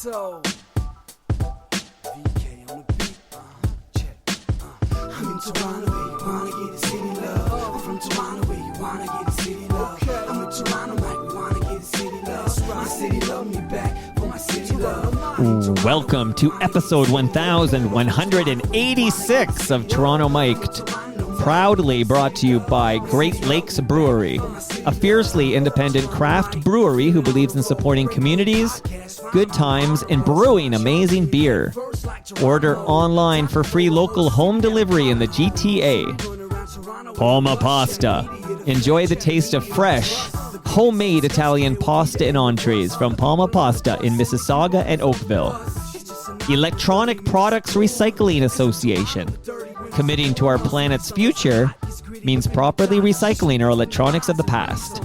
So, VK on the beat, check. I'm in Toronto where you wanna get the city love. I'm from Toronto where you wanna get the city love. I'm in Toronto like we wanna get the city love. My city love me back for my city love. Welcome to episode 1186 of Toronto Mic'd. Proudly brought to you by Great Lakes Brewery, a fiercely independent craft brewery who believes in supporting communities, good times, and brewing amazing beer. Order online for free local home delivery in the GTA. Palma Pasta. Enjoy the taste of fresh, homemade Italian pasta and entrees from Palma Pasta in Mississauga and Oakville. Electronic Products Recycling Association. Committing to our planet's future means properly recycling our electronics of the past.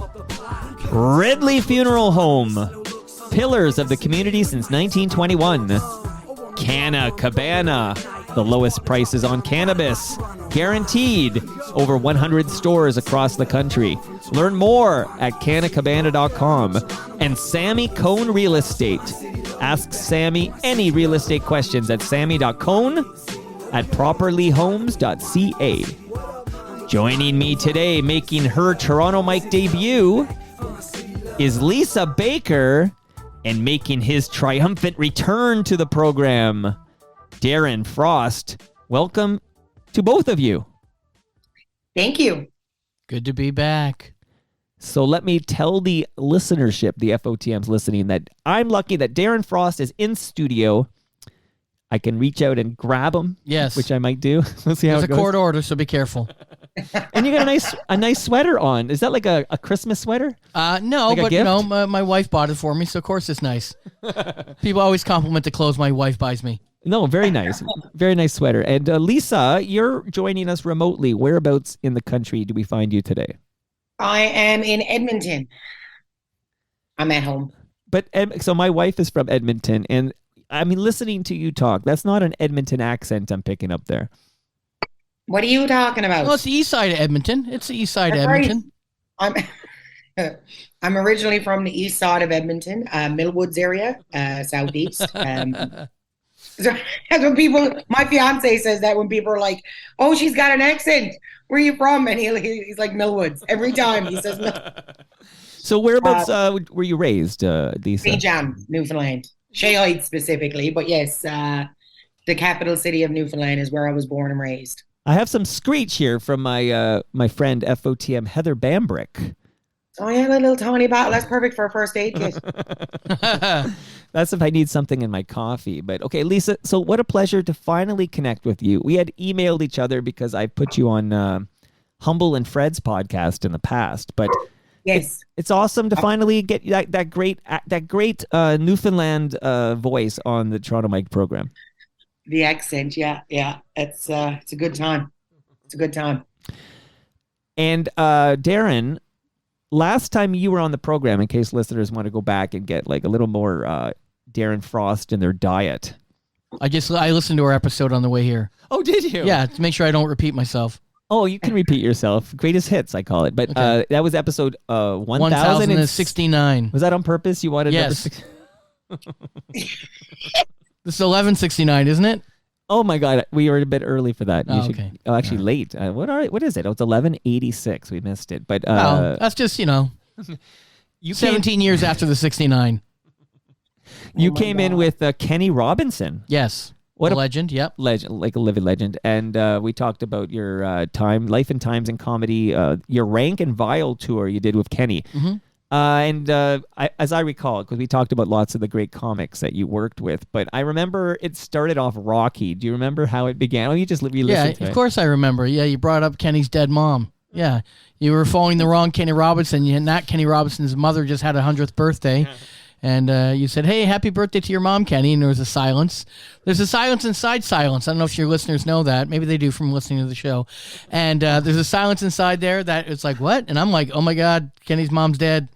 Ridley Funeral Home. Pillars of the community since 1921. Canna Cabana. The lowest prices on cannabis. Guaranteed. Over 100 stores across the country. Learn more at cannacabana.com. And Sammy Cone Real Estate. Ask Sammy any real estate questions at sammy.cone at properlyhomes.ca. Joining me today, making her Toronto Mic debut, is Lisa Baker, and making his triumphant return to the program, Darren Frost. Welcome to both of you. Thank you. Good to be back. So let me tell the listenership, the FOTMs listening, that I'm lucky that Darren Frost is in studio. I can reach out and grab him. Yes. Which I might do. We'll see how There's it goes. a court order, so be careful. And you got a nice sweater on. Is that like a Christmas sweater? No, Like a but gift? my wife bought it for me, so of course it's nice. People always compliment the clothes my wife buys me. No, very nice. Very nice sweater. And Lisa, you're joining us remotely. Whereabouts in the country do we find you today? I am in Edmonton. I'm at home. But so my wife is from Edmonton, and I mean, listening to you talk, that's not an Edmonton accent I'm picking up there. What are you talking about? Well, it's the east side of Edmonton. It's the east side of That's right. Edmonton. I'm originally from the east side of Edmonton, Millwoods area, southeast. So that's when people, my fiance says that when people are like, "Oh, she's got an accent. Where are you from?" And he's like, "Millwoods." Every time he says So whereabouts were you raised, Lisa? St. John, Newfoundland. Shea Heights specifically, but yes, the capital city of Newfoundland is where I was born and raised. I have some screech here from my my friend FOTM Heather Bambrick. Oh yeah, a little tiny bottle. That's perfect for a first aid kit. That's if I need something in my coffee. But okay, Lisa, so what a pleasure to finally connect with you. We had emailed each other because I put you on Humble and Fred's podcast in the past, but Yes, it's awesome to finally get that great Newfoundland voice on the Toronto Mic program. the accent. Yeah. It's a good time. It's a good time. And Darren, last time you were on the program, in case listeners want to go back and get like a little more Darren Frost in their diet. I listened to our episode on the way here. Oh, did you? Yeah, to make sure I don't repeat myself. Oh, you can repeat yourself. Greatest hits, I call it. But Okay. that was episode 1069. Was that on purpose? You wanted Yes. number 6? This is 1169, isn't it? Oh my God, we were a bit early for that. Okay. Oh, actually late. What is it? Oh, it's 1186. We missed it. But That's just, you 17 years after the 69. You came in with Kenny Robinson. Yes. What a a legend, yep. legend, like a living legend. And we talked about your life and times in comedy, your Rank and Vile tour you did with Kenny. Mm-hmm. As I recall, because we talked about lots of the great comics that you worked with, but I remember it started off rocky. Do you remember how it began? Oh, you just re-listened Yeah, to it. of course I remember. Yeah, you brought up Kenny's dead mom. Yeah, you were following the wrong Kenny Robinson. Not Kenny Robinson's mother just had 100th birthday. And you said, "Hey, happy birthday to your mom, Kenny." And there was a silence. There's a silence inside silence. I don't know if your listeners know that. Maybe they do from listening to the show. And there's a silence inside there that it's like, what? And I'm like, oh my God, Kenny's mom's dead.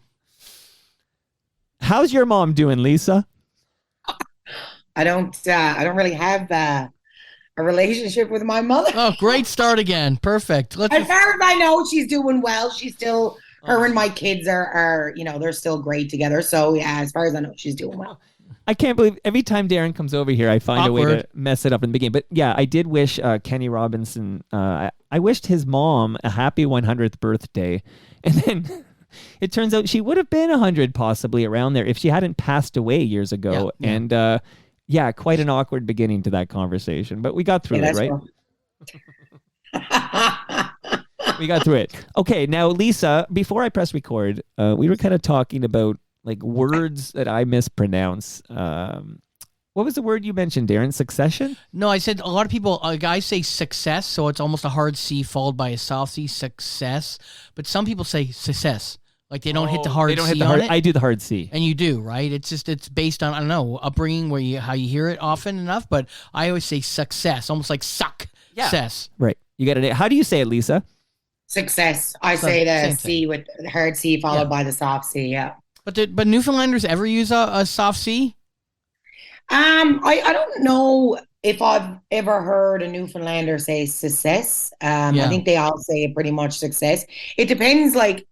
How's your mom doing, Lisa? I don't really have a relationship with my mother. Oh, great start again. Perfect. As far as I know, she's doing well. She's still her and my kids are they're still great together. So yeah, as far as I know, she's doing well. I can't believe every time Darren comes over here, I find a way to Awkward. mess it up in the beginning. But yeah, I did wish Kenny Robinson, I wished his mom a happy 100th birthday. And then it turns out she would have been 100 possibly around there if she hadn't passed away years ago. Yeah, yeah. And yeah, quite an awkward beginning to that conversation. But we got through it, right? We got through it. Okay, now, Lisa, before I press record, we were kind of talking about like words that I mispronounce. What was the word you mentioned, Darren? Succession? No, I said a lot of people, guys say success, so it's almost a hard C followed by a soft C, success. But some people say success. Like they don't hit the hard They don't C hit the on hard. it. I do the hard C. And you do, right? It's based on, I don't know, upbringing how you hear it often enough, but I always say success, almost like suck. Yeah. Success. Right. You got it. How do you say it, Lisa? Success. I So, say same the C with the hard C followed by the soft C. Yeah. But Newfoundlanders ever use a soft C? I don't know if I've ever heard a Newfoundlander say success. I think they all say pretty much success. It depends, like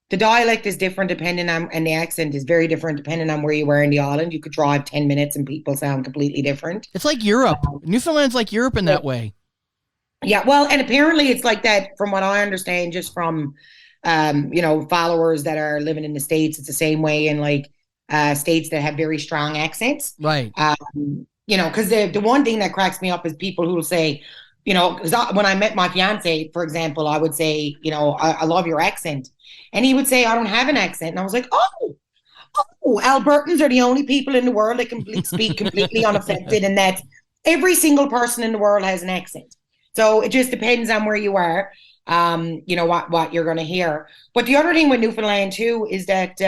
the dialect is different depending on, and the accent is very different depending on where you were in the island. You could drive 10 minutes and people sound completely different. It's like Europe. Newfoundland's like Europe in that way. Yeah, well, and apparently it's like that from what I understand, just from followers that are living in the States. It's the same way in like states that have very strong accents. Right. Because the one thing that cracks me up is people who will say, because when I met my fiance, for example, I would say, I love your accent. And he would say, I don't have an accent. And I was like, oh, Albertans are the only people in the world that can speak completely unaffected. And that every single person in the world has an accent. So it just depends on where you are, what you're going to hear. But the other thing with Newfoundland too is that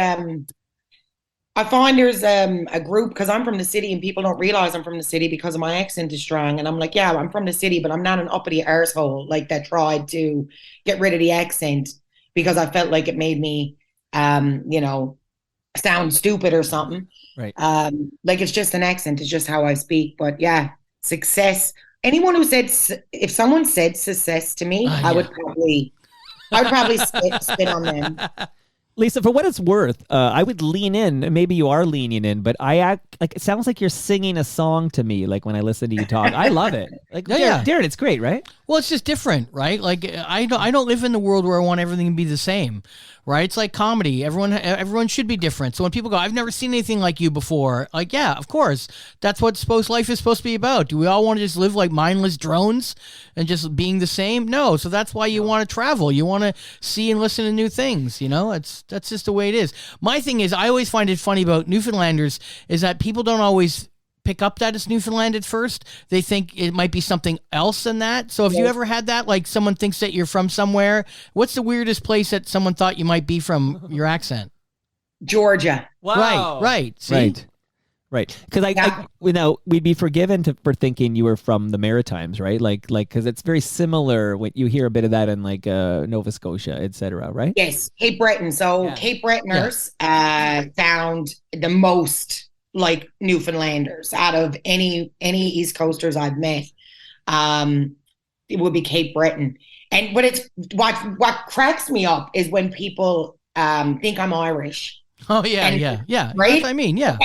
I find there's a group, because I'm from the city and people don't realize I'm from the city because of my accent is strong. And I'm like, yeah, I'm from the city, but I'm not an uppity arsehole like that tried to get rid of the accent because I felt like it made me, sound stupid or something. Right. Like it's just an accent. It's just how I speak. But yeah, success. Anyone who said, if someone said success to me, I would probably spit on them. Lisa, for what it's worth, I would lean in. Maybe you are leaning in, but I act like it sounds like you're singing a song to me. Like when I listen to you talk, I love it. Like, Darren, it's great, right? Well, it's just different, right? Like I don't live in the world where I want everything to be the same, right? It's like comedy. Everyone should be different. So when people go, I've never seen anything like you before. Like, yeah, of course, that's what life is supposed to be about. Do we all want to just live like mindless drones and just being the same? No. So that's why you want to travel. You want to see and listen to new things. That's just the way it is. My thing is, I always find it funny about Newfoundlanders is that people don't always pick up that it's Newfoundland at first. They think it might be something else than that. So have you ever had that? Like someone thinks that you're from somewhere. What's the weirdest place that someone thought you might be from your accent? Georgia. Wow. Right. See? Right. Because we'd be forgiven for thinking you were from the Maritimes, right? Like, because it's very similar when you hear a bit of that in like Nova Scotia, etc. Right? Yes, Cape Breton. So Cape Bretoners sound the most like Newfoundlanders out of any East Coasters I've met. It would be Cape Breton. But it's what cracks me up is when people think I'm Irish. Oh yeah. Right? That's what I mean, yeah.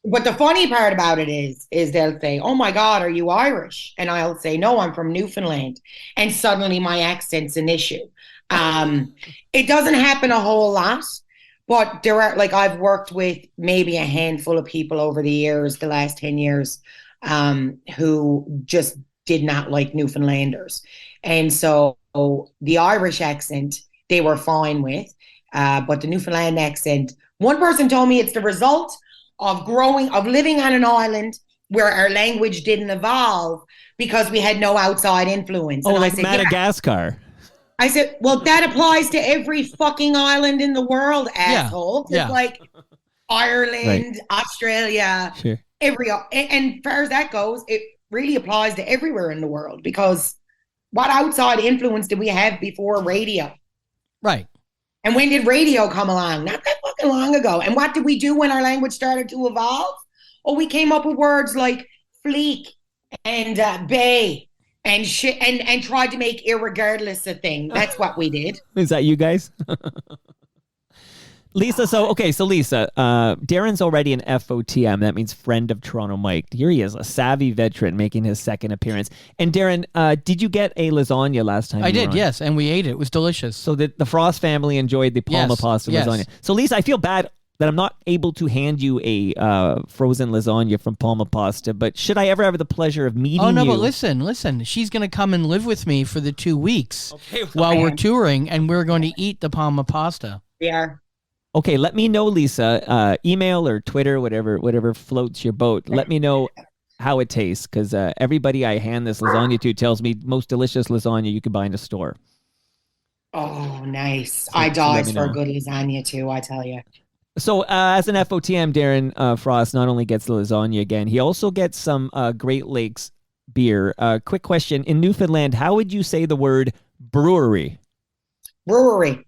But the funny part about it is they'll say, "Oh my God, are you Irish?" And I'll say, "No, I'm from Newfoundland." And suddenly my accent's an issue. It doesn't happen a whole lot, but there are, like, I've worked with maybe a handful of people over the years, the last 10 years, who just did not like Newfoundlanders. And so the Irish accent, they were fine with, but the Newfoundland accent, one person told me it's the result of living on an island where our language didn't evolve because we had no outside influence. Oh, and like I said, Madagascar. I said, well, that applies to every fucking island in the world, asshole. It's like Ireland, Australia, sure. And far as that goes, it really applies to everywhere in the world, because what outside influence did we have before radio? Right. And when did radio come along? Not that fucking long ago. And what did we do when our language started to evolve? Oh, we came up with words like fleek and bay and shit, and tried to make irregardless a thing. That's what we did. Is that you guys? Lisa, so Lisa, Darren's already an FOTM. That means friend of Toronto Mike. Here he is, a savvy veteran making his second appearance. And Darren, did you get a lasagna last time? I you were did, on? yes, and we ate it. It was delicious. So the Frost family enjoyed the Palma pasta lasagna. So Lisa, I feel bad that I'm not able to hand you a frozen lasagna from Palma Pasta, but should I ever have the pleasure of meeting you? Oh, no, but listen. She's going to come and live with me for the 2 weeks while we're touring, and we're going to eat the Palma Pasta. Yeah. Okay, let me know, Lisa. Email or Twitter, whatever floats your boat. Let me know how it tastes, because everybody I hand this lasagna to tells me most delicious lasagna you can buy in a store. Oh, nice. I died for a good lasagna too, I tell you. So as an FOTM, Darren Frost not only gets the lasagna again, he also gets some Great Lakes beer. Quick question. In Newfoundland, how would you say the word brewery? Brewery.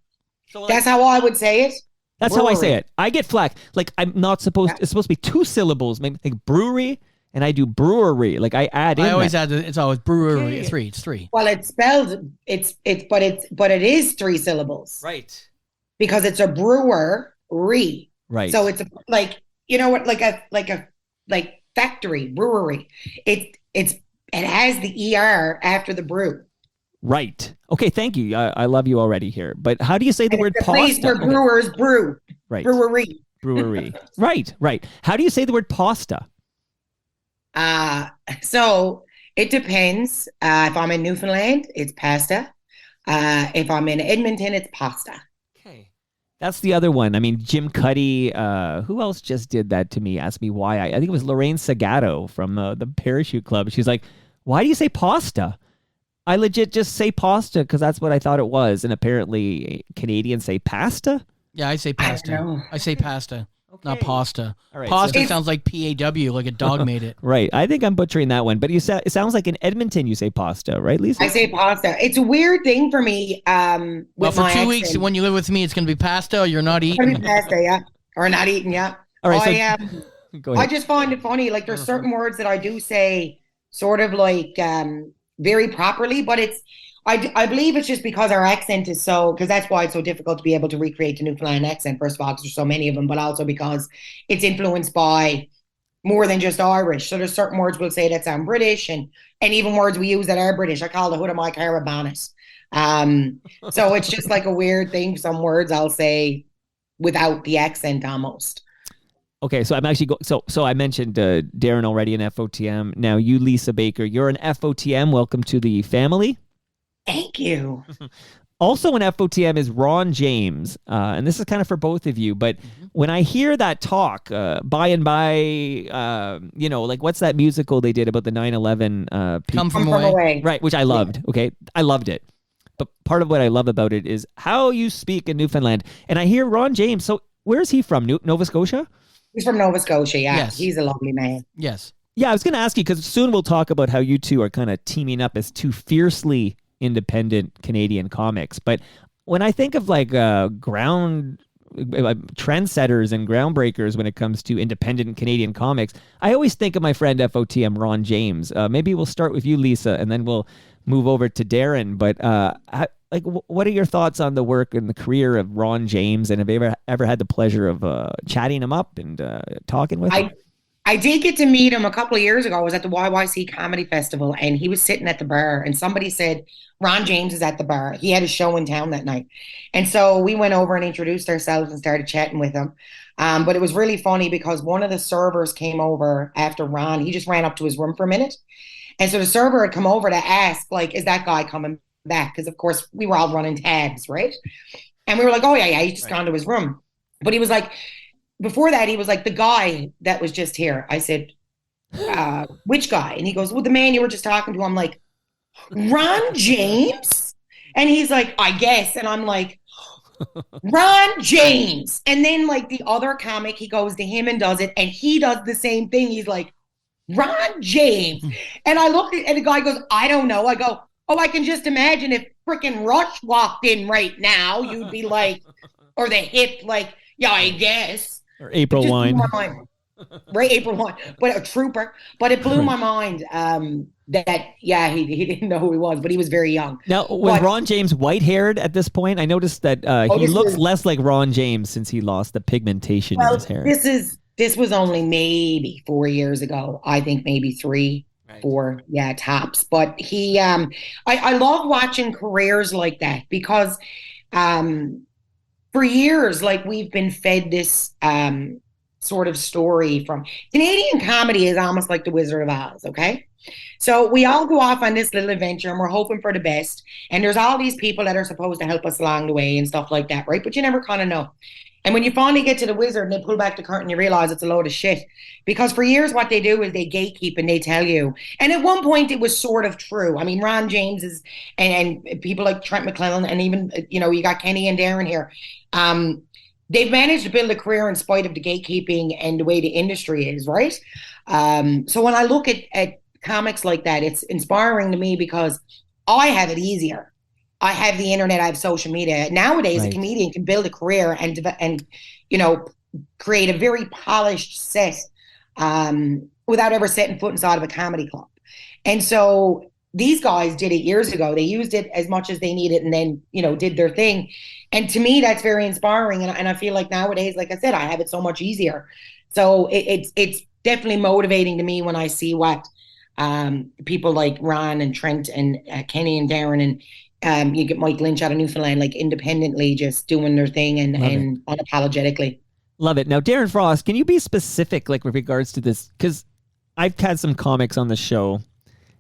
So that's how I would say it. That's brewery. How I say it. I get flack. Like I'm not supposed. It's supposed to be 2 syllables. Maybe like brewery, and I do brewery. Like I add in. I always add. It's always brewery. Okay. It's 3. Well, it's spelled. But it is 3 syllables. Right. Because it's a brewer. Right. So it's like, you know what, like factory, brewery. It has the ER after the brew. Right. Okay, thank you. I love you already here. But how do you say the word pasta? Place where brewers brew. Right. Brewery. Right. How do you say the word pasta? So it depends. If I'm in Newfoundland, it's pasta. If I'm in Edmonton, it's pasta. That's the other one. I mean, Jim Cuddy, who else just did that to me? Asked me why. I think it was Lorraine Sagato from the Parachute Club. She's like, why do you say pasta? I legit just say pasta because that's what I thought it was. And apparently Canadians say pasta? Yeah, I say pasta. I say pasta, not pasta. All right, pasta sounds like PAW, like a dog made it. Right. I think I'm butchering that one. But it sounds like in Edmonton you say pasta, right, Lisa? I say pasta. It's a weird thing for me. Well, for 2 weeks when you live with me, it's going to be pasta or you're not eating. It's going to be pasta, yeah. Or not eating, yeah. All right. Go ahead. I just find it funny. Like there's certain words that I do say sort of like very properly, but I believe it's just because our accent is because that's why it's so difficult to be able to recreate the Newfoundland accent, first of all, because there's so many of them, but also because it's influenced by more than just Irish. So there's certain words we'll say that sound British and even words we use that are British. I call the hood of my car a bonnet. So it's just like a weird thing. Some words I'll say without the accent almost. Okay, so I'm actually so I mentioned Darren already an FOTM. Now you, Lisa Baker, you're an FOTM. Welcome to the family. Thank you. Also an FOTM is Ron James, and this is kind of for both of you. But when I hear that talk, by and by, like what's that musical they did about the 9/11? Come From Away. Right, which I loved. Okay, I loved it. But part of what I love about it is how you speak in Newfoundland. And I hear Ron James. So where's he from? Nova Scotia? He's from Nova Scotia, yeah. Yes. He's a lovely man. Yes. Yeah, I was going to ask you, because soon we'll talk about how you two are kind of teaming up as 2 fiercely independent Canadian comics. But when I think of like trendsetters and groundbreakers when it comes to independent Canadian comics, I always think of my friend FOTM Ron James. Maybe we'll start with you, Lisa, and then we'll move over to Darren. But what are your thoughts on the work and the career of Ron James? And have you ever had the pleasure of chatting him up and talking with him? I did get to meet him a couple of years ago. I was at the YYC Comedy Festival and he was sitting at the bar and somebody said, Ron James is at the bar. He had a show in town that night. And so we went over and introduced ourselves and started chatting with him. But it was really funny because one of the servers came over after Ron. He just ran up to his room for a minute. And so the server had come over to ask, like, is that guy coming back? Because, of course, we were all running tabs, right? And we were like, oh, yeah, he's just gone to his room. But he was like, before that, he was like, the guy that was just here. I said, which guy? And he goes, well, the man you were just talking to. I'm like, Ron James? And he's like, I guess. And I'm like, Ron James. And then like the other comic, he goes to him and does it. And he does the same thing. He's like, Ron James. And I look at and the guy goes, I don't know. I go, oh, I can just imagine if freaking Rush walked in right now, you'd be like, or the Hip, like, yeah, I guess. Or April Wine. Right, April Wine. But a trooper. But it blew my mind. that, yeah, he didn't know who he was, but he was very young. Now, was But Ron James white-haired at this point? I noticed that he this looks was less like Ron James since he lost the pigmentation in his well, hair. this was only maybe 4 years ago. I think maybe three, Right. 4, yeah, tops. But I love watching careers like that because for years, like we've been fed this sort of story from Canadian comedy is almost like the Wizard of Oz, okay? So we all go off on this little adventure and we're hoping for the best. And there's all these people that are supposed to help us along the way and stuff like that, right? But you never kind of know. And when you finally get to the wizard and they pull back the curtain, you realize it's a load of shit. Because for years, what they do is they gatekeep and they tell you. And at one point, it was sort of true. I mean, Ron James is, and people like Trent McClellan, and even, you got Kenny and Darren here. They've managed to build a career in spite of the gatekeeping and the way the industry is, right? So when I look at comics like that, it's inspiring to me because I have it easier. I have the internet, I have social media. Nowadays, Right. a comedian can build a career and create a very polished set without ever setting foot inside of a comedy club. And so these guys did it years ago. They used it as much as they needed and then, did their thing. And to me, that's very inspiring. And I feel like nowadays, like I said, I have it so much easier. So it's definitely motivating to me when I see what people like Ron and Trent and Kenny and Darren and you get Mike Lynch out of Newfoundland, like independently just doing their thing and unapologetically. Love it. Now, Darren Frost, can you be specific, like with regards to this? Because I've had some comics on the show.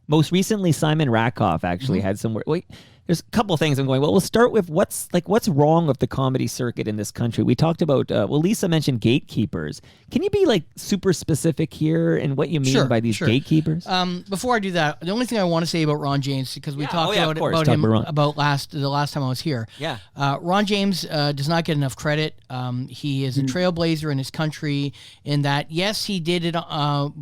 Most recently, Simon Rakoff actually had some. Wait, there's a couple of things I'm going. Well, we'll start with what's wrong with the comedy circuit in this country. We talked about. Lisa mentioned gatekeepers. Can you be like super specific here and what you mean by these gatekeepers? Before I do that, the only thing I want to say about Ron James, because we talked about him the last time I was here. Yeah. Ron James does not get enough credit. He is a trailblazer in his country in that, yes, he did it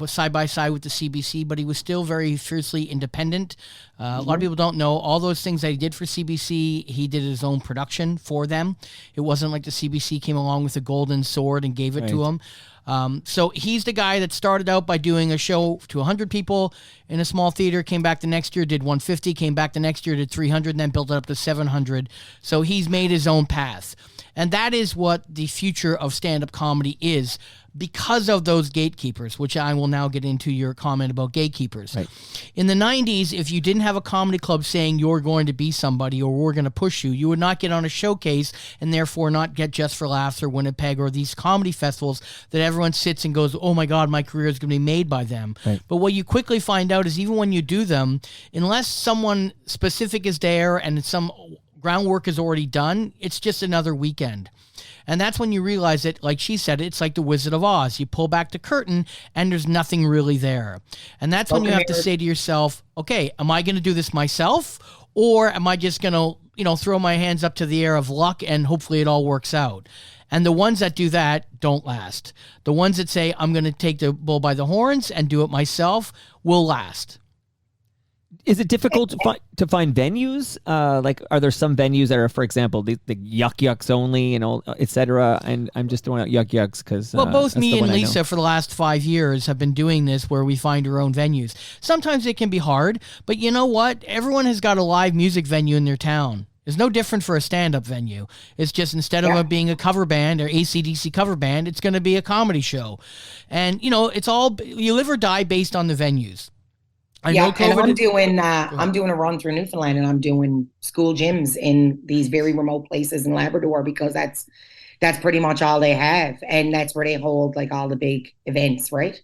side by side with the CBC, but he was still very fiercely independent. A lot of people don't know all those things that he did for CBC. He did his own production for them. It wasn't like the CBC came along with a golden sword and gave it to him. So he's the guy that started out by doing a show to 100 people in a small theater, came back the next year, did 150, came back the next year, did 300, and then built it up to 700. So he's made his own path. And that is what the future of stand-up comedy is because of those gatekeepers, which I will now get into your comment about gatekeepers. Right. In the 90s, if you didn't have a comedy club saying you're going to be somebody or we're going to push you, you would not get on a showcase and therefore not get Just for Laughs or Winnipeg or these comedy festivals that everyone sits and goes, oh my God, my career is going to be made by them. Right. But what you quickly find out is even when you do them, unless someone specific is there and some groundwork is already done, it's just another weekend. And that's when you realize that, like she said, it's like the Wizard of Oz. You pull back the curtain and there's nothing really there. And that's when you have to say to yourself, okay, am I going to do this myself? Or am I just going to, throw my hands up to the air of luck and hopefully it all works out? And the ones that do that don't last. The ones that say, I'm going to take the bull by the horns and do it myself will last. Is it difficult to find venues? Like, are there some venues that are, for example, the Yuk-Yuks only and all, et cetera? And I'm just throwing out Yuk-Yuks because both me and Lisa for the last 5 years have been doing this where we find our own venues. Sometimes it can be hard, but you know what? Everyone has got a live music venue in their town. It's no different for a stand-up venue. It's just instead of it being a cover band or AC/DC cover band, it's going to be a comedy show. And, it's all, you live or die based on the venues. And I'm doing a run through Newfoundland, and I'm doing school gyms in these very remote places in Labrador because that's pretty much all they have, and that's where they hold like all the big events, right?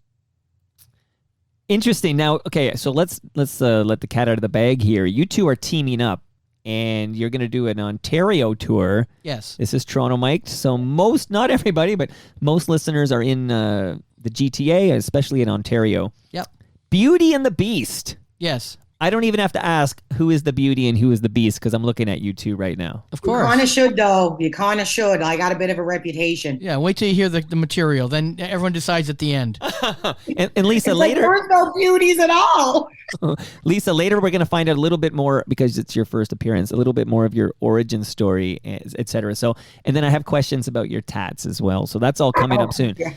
Interesting. Now, okay, so let's let the cat out of the bag here. You two are teaming up, and you're going to do an Ontario tour. Yes. This is Toronto mic'd, so not everybody, but most listeners are in the GTA, especially in Ontario. Yep. Beauty and the Beast. Yes. I don't even have to ask who is the Beauty and who is the Beast because I'm looking at you two right now. Of course. You kind of should, though. You kind of should. I got a bit of a reputation. Yeah, wait till you hear the material. Then everyone decides at the end. and Lisa, later... There's no beauties at all. Lisa, later we're going to find out a little bit more, because it's your first appearance, a little bit more of your origin story, et cetera. So, and then I have questions about your tats as well. So that's all coming up soon. Yeah.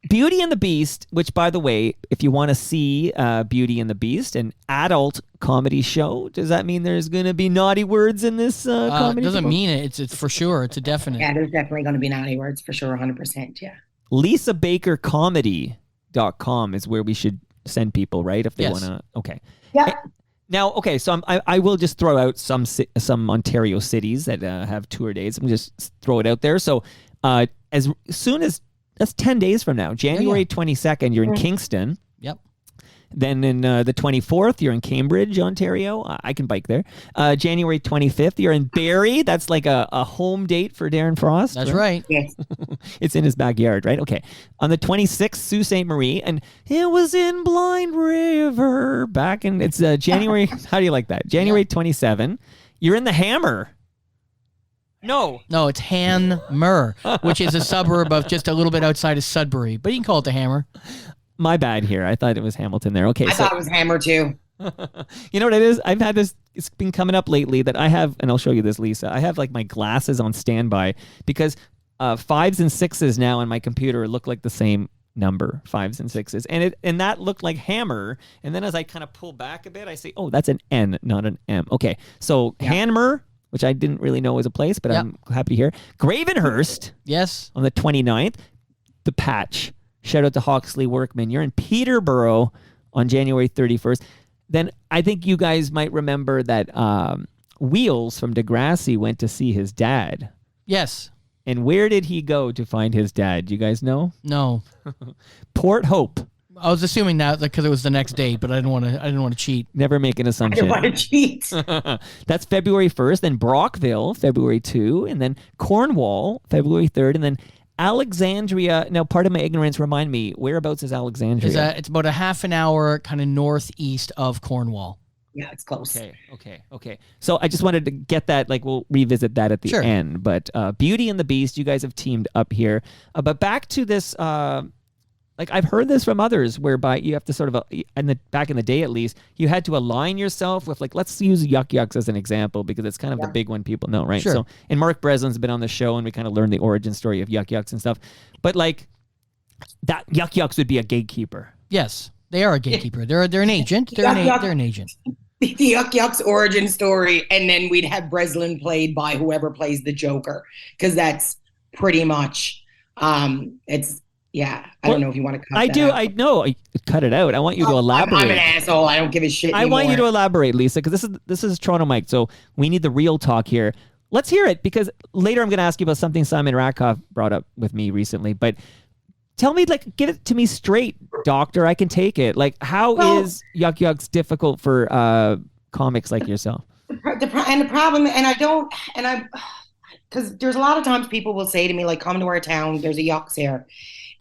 Beauty and the Beast, which, by the way, if you want to see Beauty and the Beast, an adult comedy show, does that mean there's going to be naughty words in this comedy? It doesn't mean it. It's for sure. It's a definite. Yeah, there's definitely going to be naughty words for sure, 100%. Yeah. LisaBakerComedy.com is where we should send people, right? If they want to. Okay. Yeah. Now, okay, so I will just throw out some Ontario cities that have tour dates. I'm just throw it out there. So as soon as that's 10 days from now, January 22nd, you're in Kingston. Yep. Then in the 24th, you're in Cambridge, Ontario. I can bike there. January 25th, you're in Barrie. That's like a home date for Darren Frost. That's right. Yes. It's in his backyard, right? Okay. On the 26th, Sault Ste. Marie. And it was in Blind River back in, it's January. How do you like that? January 27. You're in the Hammer. No, it's Hanmer, which is a suburb of just a little bit outside of Sudbury, but you can call it the Hammer. My bad here. I thought it was Hamilton there. Okay. I thought it was Hammer too. You know what it is? I've had this, it's been coming up lately that I have, and I'll show you this, Lisa. I have like my glasses on standby because 5s and 6s now on my computer look like the same number, 5s and 6s. And that looked like Hammer. And then as I kind of pull back a bit, I say, oh, that's an N, not an M. Okay. So Hanmer, which I didn't really know was a place, but I'm happy to hear. Gravenhurst. Yes. On the 29th. The Patch. Shout out to Hawksley Workman. You're in Peterborough on January 31st. Then I think you guys might remember that Wheels from Degrassi went to see his dad. Yes. And where did he go to find his dad? Do you guys know? No. Port Hope. I was assuming that because it was the next day, but I didn't want to cheat. Never make an I assumption. don't want to cheat. That's February 1st. Then Brockville, February 2. And then Cornwall, February 3rd. And then Alexandria. Now, part of my ignorance, remind me, whereabouts is Alexandria? It's about a half an hour kind of northeast of Cornwall. Yeah, it's close. Okay. So I just wanted to get that, like we'll revisit that at the end. But Beauty and the Beast, you guys have teamed up here. But back to this, like I've heard this from others whereby you have to sort of, back in the day at least, you had to align yourself with, like, let's use Yuk-Yuks as an example because it's kind of the big one people know, right? Sure. So, and Mark Breslin's been on the show and we kind of learned the origin story of Yuk-Yuks and stuff. But like that Yuk-Yuks would be a gatekeeper. Yes, they are a gatekeeper. They're an agent. They're an agent. The Yuk-Yuk's origin story, and then we'd have Breslin played by whoever plays the Joker, because that's pretty much it's. Yeah, I don't know if you want to cut that out. I know. I cut it out. I want you to elaborate. I'm an asshole. I don't give a shit anymore. I want you to elaborate, Lisa, because this is Toronto Mike, so we need the real talk here. Let's hear it, because later I'm going to ask you about something Simon Ratkoff brought up with me recently. But tell me, like, get it to me straight, doctor. I can take it. Like, how is Yuk-Yuk's difficult for comics like yourself? The problem, because there's a lot of times people will say to me, like, come to our town, there's a Yucks here.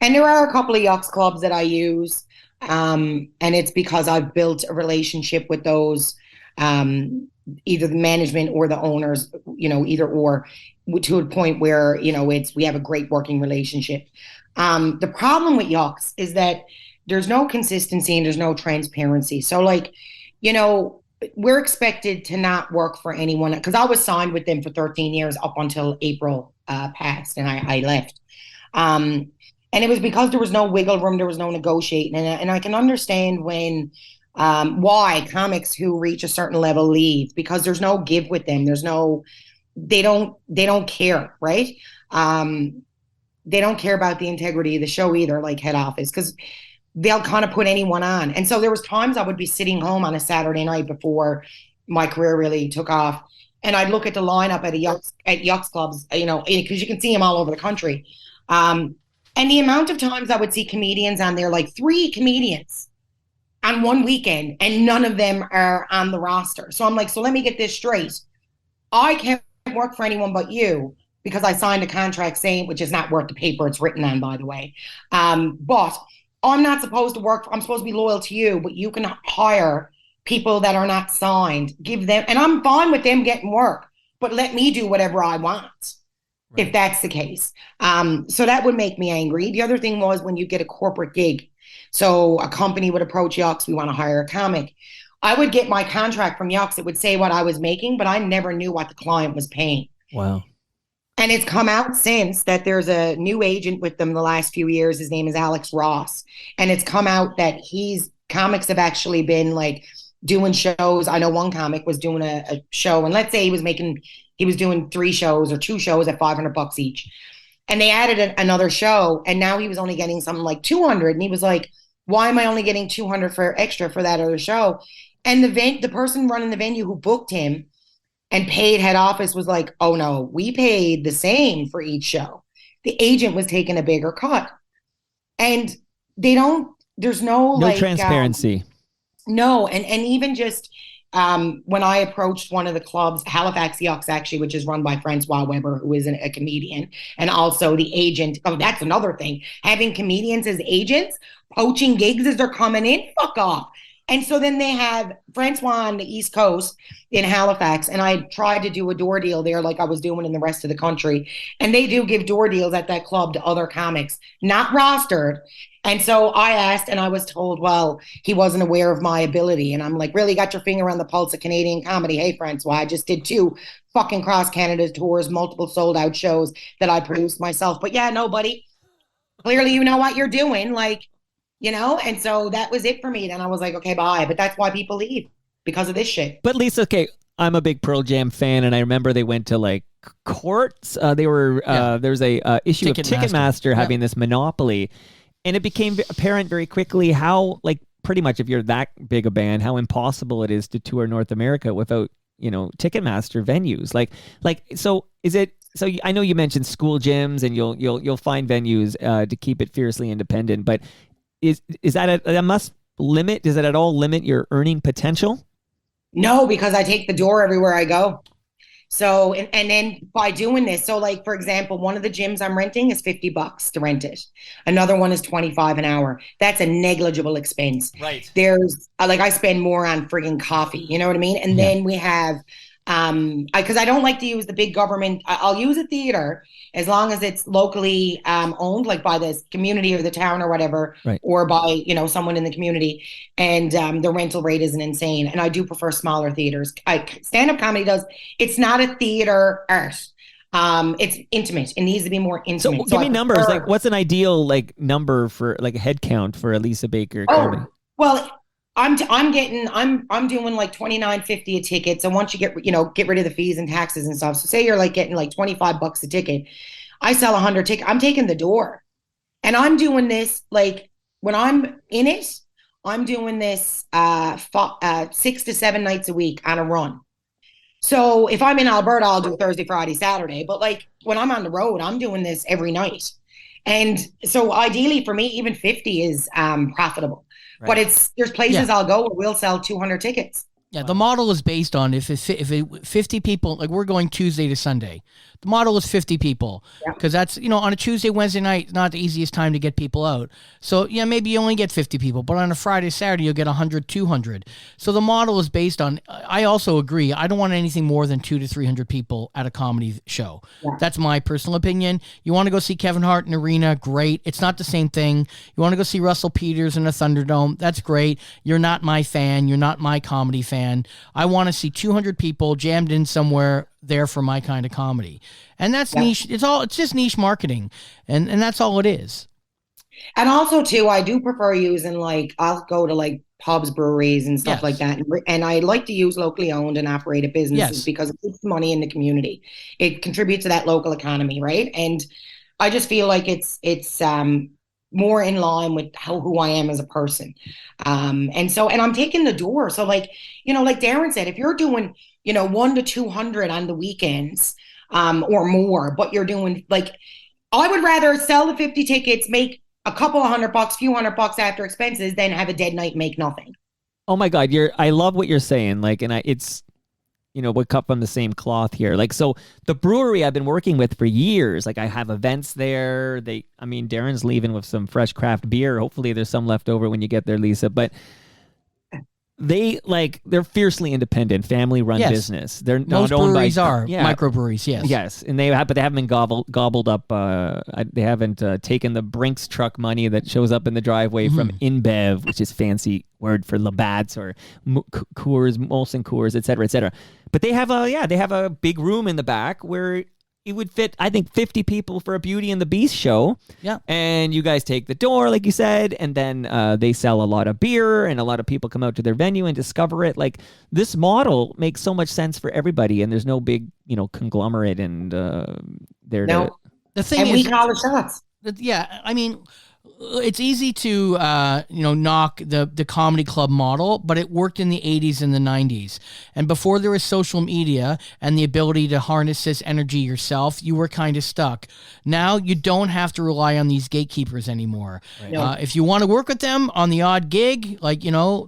And there are a couple of Yucks clubs that I use, and it's because I've built a relationship with those, either the management or the owners, either or, to a point where, we have a great working relationship. The problem with Yucks is that there's no consistency and there's no transparency. So, like, we're expected to not work for anyone, because I was signed with them for 13 years up until April passed, and I left. And it was because there was no wiggle room, there was no negotiating. And I can understand when why comics who reach a certain level leave, because there's no give with them. They don't care, right? They don't care about the integrity of the show either, like head office, because they'll kind of put anyone on. And so there was times I would be sitting home on a Saturday night before my career really took off, and I'd look at the lineup at Yucks clubs, because you can see them all over the country. And the amount of times I would see comedians on there, like 3 comedians on one weekend, and none of them are on the roster. So I'm like, so let me get this straight. I can't work for anyone but you, because I signed a contract saying, which is not worth the paper it's written on, by the way. But I'm not supposed to work. I'm supposed to be loyal to you, but you can hire people that are not signed, give them, and I'm fine with them getting work, but let me do whatever I want. Right. If that's the case. So that would make me angry. The other thing was when you get a corporate gig. So a company would approach Yucks, we want to hire a comic. I would get my contract from Yucks. It would say what I was making, but I never knew what the client was paying. Wow. And it's come out since that there's a new agent with them the last few years. His name is Alex Ross. And it's come out that comics have actually been like doing shows. I know one comic was doing a show, and let's say he was doing 3 shows or 2 shows at $500 each. And they added another show, and now he was only getting something like 200. And he was like, why am I only getting 200 for extra for that other show? And the person running the venue who booked him and paid head office was like, oh no, we paid the same for each show. The agent was taking a bigger cut. And there's no like transparency. No. And even just when I approached one of the clubs, Halifax Yucks actually, which is run by Francois Weber, who is a comedian, and also the agent. Oh, that's another thing. Having comedians as agents, poaching gigs as they're coming in, fuck off. And so then they have Francois on the East Coast in Halifax, and I tried to do a door deal there like I was doing in the rest of the country. And they do give door deals at that club to other comics, not rostered. And so I asked, and I was told, well, he wasn't aware of my ability. And I'm like, really got your finger on the pulse of Canadian comedy. Hey, Francois, I just did 2 fucking cross Canada tours, multiple sold out shows that I produced myself. But yeah, no, buddy, clearly you know what you're doing. Like, you know, and so that was it for me. Then I was like, okay, bye. But that's why people leave, because of this shit. But Lisa, okay, I'm a big Pearl Jam fan, and I remember they went to like courts. There's a issue of Ticketmaster having this monopoly, and it became apparent very quickly how, like, pretty much if you're that big a band, how impossible it is to tour North America without, you know, Ticketmaster venues. So is it? So I know you mentioned school gyms, and you'll find venues to keep it fiercely independent, but is that a must limit? Does it at all limit your earning potential? No, because I take the door everywhere I go. So, and then by doing this, so like, for example, one of the gyms I'm renting is $50 to rent it. Another one is $25 an hour. That's a negligible expense. Right. There's I spend more on friggin' coffee, you know what I mean? And then we have, because I don't like to use the big government. I'll use a theater as long as it's locally owned, like by the community or the town or whatever, right, or by, you know, someone in the community. And the rental rate isn't insane. And I do prefer smaller theaters. Stand-up comedy it's not a theater art. It's intimate. It needs to be more intimate. So give me numbers. Like, what's an ideal like number for like a head count for a Lisa Baker comedy? Well, I'm doing like $29.50 a ticket. So once you get rid of the fees and taxes and stuff. So say you're like getting like $25 a ticket. I sell 100 tickets. I'm taking the door, and I'm doing this like when I'm in it. I'm doing this 6 to 7 nights a week on a run. So if I'm in Alberta, I'll do Thursday, Friday, Saturday. But like when I'm on the road, I'm doing this every night. And so ideally for me, even 50 is profitable. Right. But there's places I'll go where we'll sell 200 tickets. Yeah, the model is based on if 50 people, like we're going Tuesday to Sunday. The model is 50 people because that's, on a Tuesday, Wednesday night, not the easiest time to get people out. So, yeah, maybe you only get 50 people, but on a Friday, Saturday, you'll get 100, 200. So the model is based on, I also agree, I don't want anything more than 200 to 300 people at a comedy show. Yeah. That's my personal opinion. You want to go see Kevin Hart in arena, great. It's not the same thing. You want to go see Russell Peters in a Thunderdome, that's great. You're not my fan. You're not my comedy fan. I want to see 200 people jammed in somewhere there for my kind of comedy. And that's niche. It's just niche marketing. And that's all it is. And also too, I do prefer using I'll go to pubs, breweries and stuff like that. And I like to use locally owned and operated businesses because it keeps money in the community. It contributes to that local economy. Right. And I just feel like it's more in line with who I am as a person. And I'm taking the door. So like Darren said, if you're doing, 1 to 200 on the weekends, or more, but you're doing I would rather sell the 50 tickets, make a couple of $100, few $100 after expenses, than have a dead night, make nothing. Oh my God. I love what you're saying. It's, we cut from the same cloth here. So the brewery I've been working with for years, I have events there. Darren's leaving with some fresh craft beer. Hopefully there's some left over when you get there, Lisa, but they're fiercely independent, family-run business. They're not most owned breweries by microbreweries. Yes, and they haven't been gobbled up. They haven't taken the Brinks truck money that shows up in the driveway from InBev, which is fancy word for Labatt's or Coors, Molson Coors, et cetera, et cetera. But they have a big room in the back where it would fit, I think, 50 people for a Beauty and the Beast show. Yeah. And you guys take the door, like you said, and then they sell a lot of beer, and a lot of people come out to their venue and discover it. Like, this model makes so much sense for everybody, and there's no big, conglomerate and there No. to... The thing And is, we call the shots. yeah, I mean, it's easy to knock the comedy club model, but it worked in the 80s and the 90s. And before there was social media and the ability to harness this energy yourself, you were kind of stuck. Now you don't have to rely on these gatekeepers anymore. Right. No. If you want to work with them on the odd gig,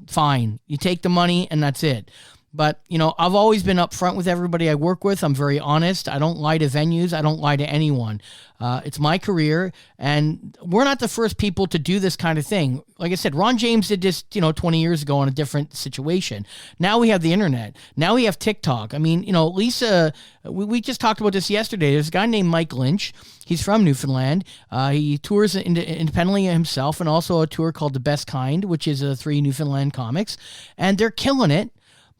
fine. You take the money and that's it. But, I've always been upfront with everybody I work with. I'm very honest. I don't lie to venues. I don't lie to anyone. It's my career, and we're not the first people to do this kind of thing. Like I said, Ron James did this, 20 years ago on a different situation. Now we have the internet. Now we have TikTok. I mean, Lisa, we just talked about this yesterday. There's a guy named Mike Lynch. He's from Newfoundland. He tours independently himself, and also a tour called The Best Kind, which is 3 Newfoundland comics, and they're killing it.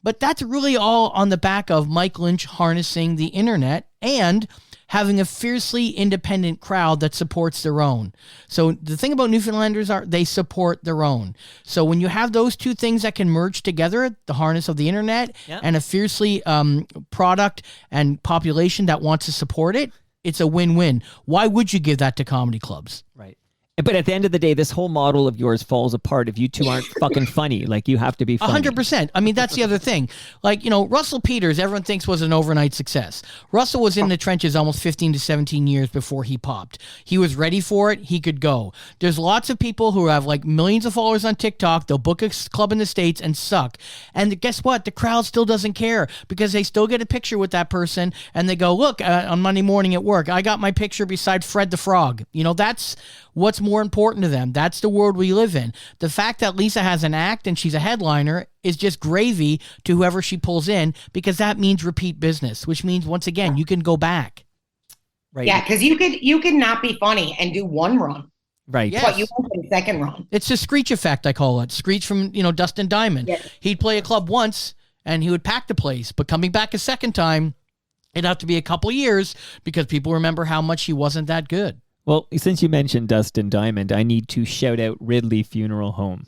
But that's really all on the back of Mike Lynch harnessing the internet and having a fiercely independent crowd that supports their own. So the thing about Newfoundlanders are they support their own. So when you have those two things that can merge together, the harness of the internet and a fiercely product and population that wants to support it, it's a win-win. Why would you give that to comedy clubs? Right. But at the end of the day, this whole model of yours falls apart if you two aren't fucking funny. Like, you have to be funny. 100%. I mean, that's the other thing. Like, Russell Peters, everyone thinks was an overnight success. Russell was in the trenches almost 15 to 17 years before he popped. He was ready for it. He could go. There's lots of people who have like millions of followers on TikTok. They'll book a club in the States and suck. And guess what? The crowd still doesn't care because they still get a picture with that person and they go, look, on Monday morning at work, I got my picture beside Fred the Frog. That's what's more important to them. That's the world we live in. The fact that Lisa has an act and she's a headliner is just gravy to whoever she pulls in, because that means repeat business, which means, once again, you can go back. Right. Yeah, because you could not be funny and do one run. Right. Yes. But you won't get a second run. It's the Screech effect, I call it. Screech from, Dustin Diamond. Yeah. He'd play a club once and he would pack the place, but coming back a second time, it'd have to be a couple years because people remember how much he wasn't that good. Well, since you mentioned Dustin Diamond, I need to shout out Ridley Funeral Home.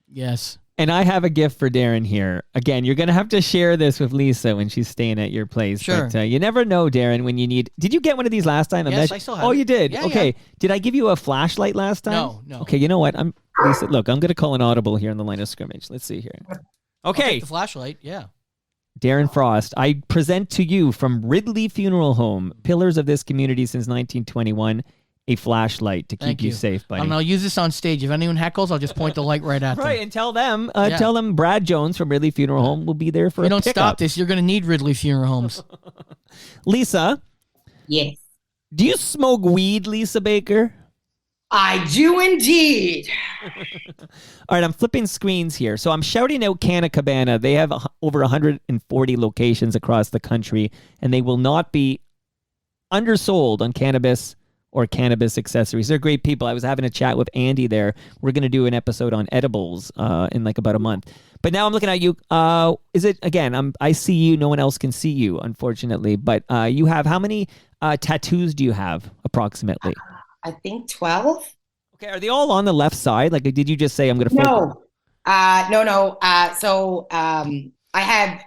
Yes. And I have a gift for Darren here. Again, you're going to have to share this with Lisa when she's staying at your place. Sure. But you never know, Darren, when you need... Did you get one of these last time? Yes, I still have Oh, it. you did? Yeah, okay. yeah. Did I give you a flashlight last time? No. Okay, you know what? Lisa, look, I'm going to call an audible here in the line of scrimmage. Let's see here. I'll Okay. take the flashlight, yeah. Darren Frost, I present to you from Ridley Funeral Home, pillars of this community since 1921, a flashlight to keep Thank you safe, buddy. And I'll use this on stage. If anyone heckles, I'll just point the light right at them. Right, and tell them Brad Jones from Ridley Funeral Home will be there for If you a don't pickup. stop this, you're going to need Ridley Funeral Homes. Lisa, Yes. do you smoke weed, Lisa Baker? I do indeed. All right, I'm flipping screens here. So I'm shouting out Canna Cabana. They have over 140 locations across the country, and they will not be undersold on cannabis or cannabis accessories. They're great people. I was having a chat with Andy there. We're going to do an episode on edibles in like about a month. But now I'm looking at you. Is it, again, I see you. No one else can see you, unfortunately. But you have, how many tattoos do you have approximately? I think 12. Okay, are they all on the left side? Like, did you just say I'm going to focus? No. So I have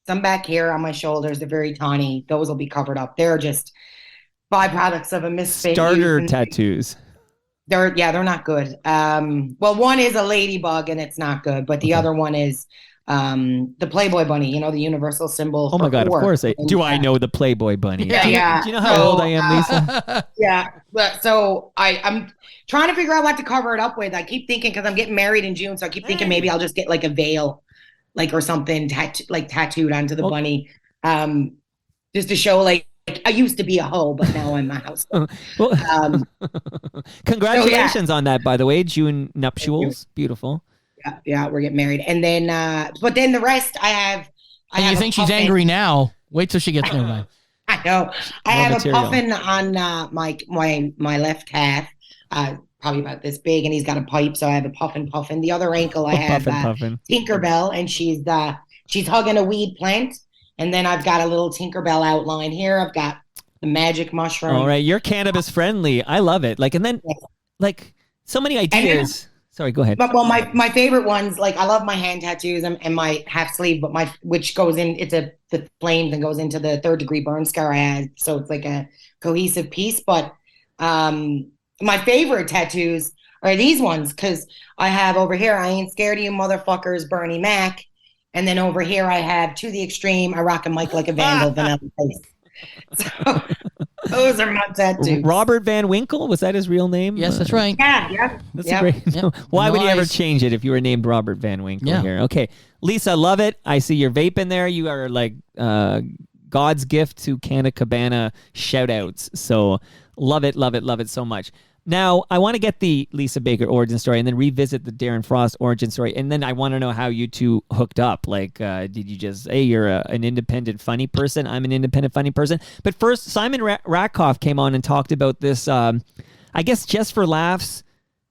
some back here on my shoulders. They're very tiny. Those will be covered up. They're just byproducts of a misfit. Starter tattoos. They're not good. Well, one is a ladybug and it's not good, but the other one is the Playboy bunny, the universal symbol. Oh my God, of course. I know the Playboy bunny. Yeah. Do you know how old I am, Lisa? Yeah. But so I'm trying to figure out what to cover it up with. I keep thinking, because I'm getting married in June, so I keep thinking maybe I'll just get like a veil, like, or something tattooed onto the bunny, just to show like I used to be a hoe, but now I'm a house. Well, congratulations on that, by the way. June nuptials. Beautiful. Yeah, we're getting married. And then, but then the rest And you think she's angry now? Wait till she gets there, man. I know. I have material. a puffin on my left calf, probably about this big, and he's got a pipe, so I have a puffin. The other ankle, I have puffin. Tinkerbell, and she's hugging a weed plant. And then I've got a little Tinkerbell outline here. I've got the magic mushroom. All right, you're cannabis friendly. I love it. Like, and then like so many ideas. Sorry, go ahead. But well, my favorite ones, like I love my hand tattoos and my half sleeve, but which goes in, the flames and goes into the 3rd degree burn scar I had. So it's like a cohesive piece. But my favorite tattoos are these ones, because I have over here, I ain't scared of you motherfuckers, Bernie Mac. And then over here I have To the Extreme, I rock a mic like a vandal, vanilla face. So those are my tattoos. Robert Van Winkle, was that his real name? Yes, that's right. Yeah. That's a great. Yep. Why would you ever Nice. change it if you were named Robert Van Winkle Yeah. here? Okay, Lisa, love it. I see your vape in there. You are like God's gift to Canna Cabana shout outs. So love it so much. Now, I want to get the Lisa Baker origin story and then revisit the Darren Frost origin story. And then I want to know how you two hooked up. Like, did you just, hey, you're an independent funny person, I'm an independent funny person. But first, Simon Ratkoff came on and talked about this, I guess, Just for Laughs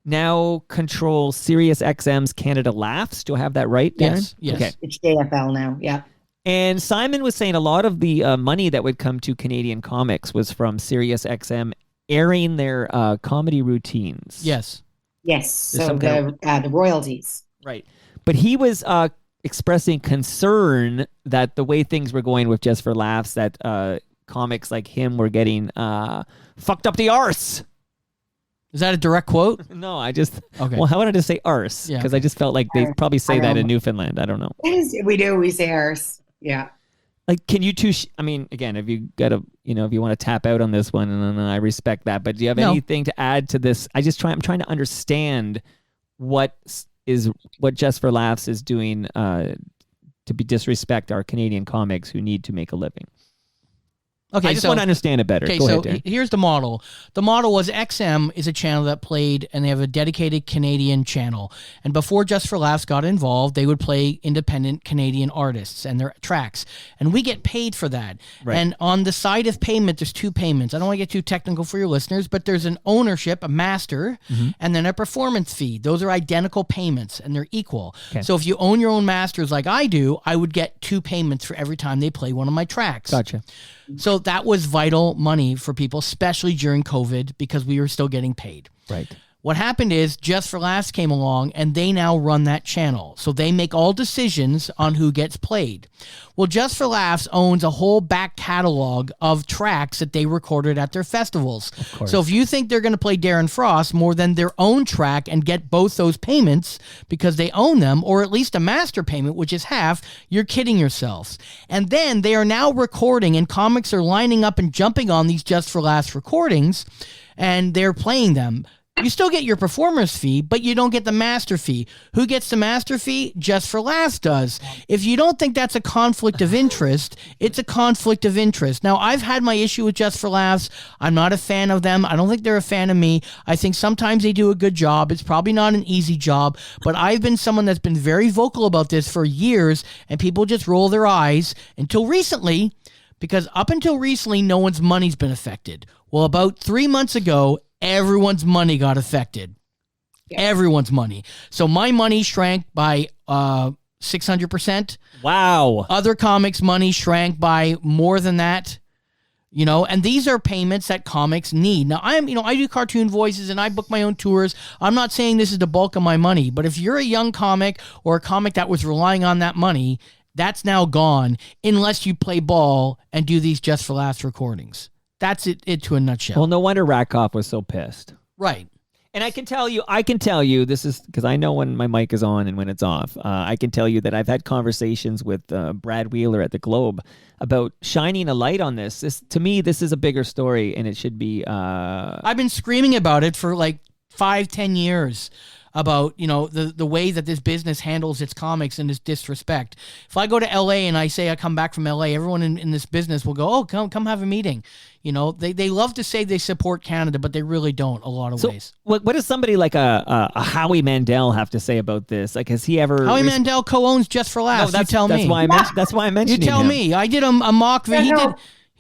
now control SiriusXM's Canada Laughs. Do I have that right, Darren? Yes. Okay. It's JFL now. Yeah. And Simon was saying a lot of the money that would come to Canadian comics was from SiriusXM airing their comedy routines. Yes. Yes. There's So some kind the royalties. Right. But he was expressing concern that the way things were going with Just for Laughs, that comics like him were getting fucked up the arse. Is that a direct quote? No, I just, Okay. well, I wanted to say arse because I just felt like they probably say that in Newfoundland. I don't know. We do. We say ours. Yeah. Like, can you two, I mean, again, if you got to, if you want to tap out on this one, and I respect that, but do you have anything to add to this? I'm trying to understand what Just for Laughs is doing to disrespect our Canadian comics who need to make a living. Okay, I just want to understand it better. Okay, Go so ahead, Darren. here's the model. The model was XM is a channel that played, and they have a dedicated Canadian channel. And before Just for Laughs got involved, they would play independent Canadian artists and their tracks. And we get paid for that. Right. And on the side of payment, there's 2 payments. I don't want to get too technical for your listeners, but there's an ownership, a master, and then a performance fee. Those are identical payments, and they're equal. Okay. So if you own your own masters like I do, I would get 2 payments for every time they play one of my tracks. Gotcha. So that was vital money for people, especially during COVID, because we were still getting paid. Right. What happened is Just for Laughs came along, and they now run that channel. So they make all decisions on who gets played. Well, Just for Laughs owns a whole back catalog of tracks that they recorded at their festivals. So if you think they're going to play Darren Frost more than their own track and get both those payments because they own them, or at least a master payment, which is half, you're kidding yourselves. And then they are now recording, and comics are lining up and jumping on these Just for Laughs recordings, and they're playing them. You still get your performer's fee, but you don't get the master fee. Who gets the master fee? Just for Laughs does. If you don't think that's a conflict of interest, it's a conflict of interest. Now, I've had my issue with Just for Laughs. I'm not a fan of them. I don't think they're a fan of me. I think sometimes they do a good job. It's probably not an easy job, but I've been someone that's been very vocal about this for years, and people just roll their eyes until recently, because up until recently, no one's money's been affected. Well, about 3 months ago, everyone's money got affected. Yeah. Everyone's money. So my money shrank by 600%. Wow. Other comics' money shrank by more than that. And these are payments that comics need. Now, I do cartoon voices and I book my own tours. I'm not saying this is the bulk of my money, but if you're a young comic or a comic that was relying on that money, that's now gone unless you play ball and do these Just for Laughs recordings. That's it to a nutshell. Well, no wonder Ratkoff was so pissed. Right. And I can tell you, this is because I know when my mic is on and when it's off. I can tell you that I've had conversations with Brad Wheeler at the Globe about shining a light on this. To me, this is a bigger story, and it should be. I've been screaming about it for like 5-10 years. About the way that this business handles its comics and its disrespect. If I go to LA and I say I come back from LA, everyone in this business will go, "Oh, come have a meeting." They love to say they support Canada, but they really don't. A lot of ways. What does somebody like a Howie Mandel have to say about this? Like, has he ever? Howie Mandel co-owns Just for Laughs. No, you tell me. That's why I mentioned. You tell me. I did a mock.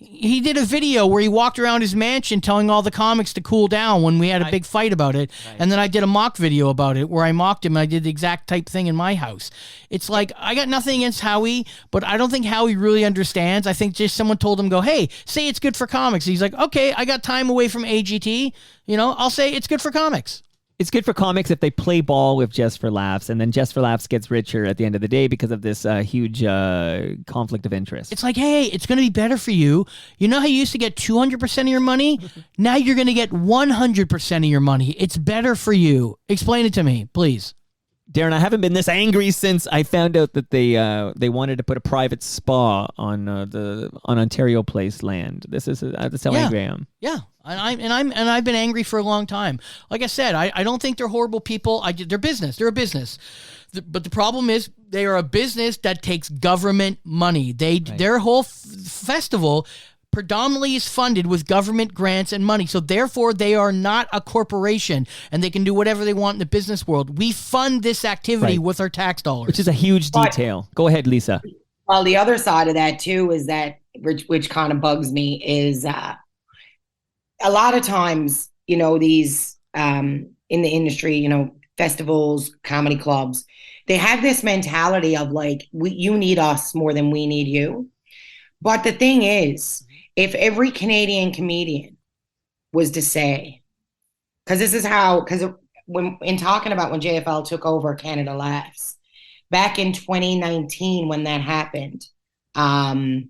He did a video where he walked around his mansion telling all the comics to cool down when we had a big fight about it. Right. And then I did a mock video about it where I mocked him. And I did the exact type thing in my house. It's like, I got nothing against Howie, but I don't think Howie really understands. I think just someone told him, go, hey, say it's good for comics. He's like, okay, I got time away from AGT. I'll say it's good for comics. It's good for comics if they play ball with Just for Laughs, and then Just for Laughs gets richer at the end of the day because of this huge conflict of interest. It's like, hey, it's going to be better for you. You know how you used to get 200% of your money? Now you're going to get 100% of your money. It's better for you. Explain it to me, please. Darren, I haven't been this angry since I found out that they wanted to put a private spa on Ontario Place land. That's how angry I am. Yeah, and I've been angry for a long time. Like I said, I don't think they're horrible people. They're business. They're a business. But the problem is they are a business that takes government money. Their whole festival predominantly is funded with government grants and money. So therefore, they are not a corporation and they can do whatever they want in the business world. We fund this activity with our tax dollars. Which is a huge detail. Go ahead, Lisa. Well, the other side of that too is that, which kind of bugs me, is a lot of times, these in the industry, festivals, comedy clubs, they have this mentality of like, you need us more than we need you. But the thing is, if every Canadian comedian was to say, because when talking about when JFL took over Canada Laughs, back in 2019 when that happened, no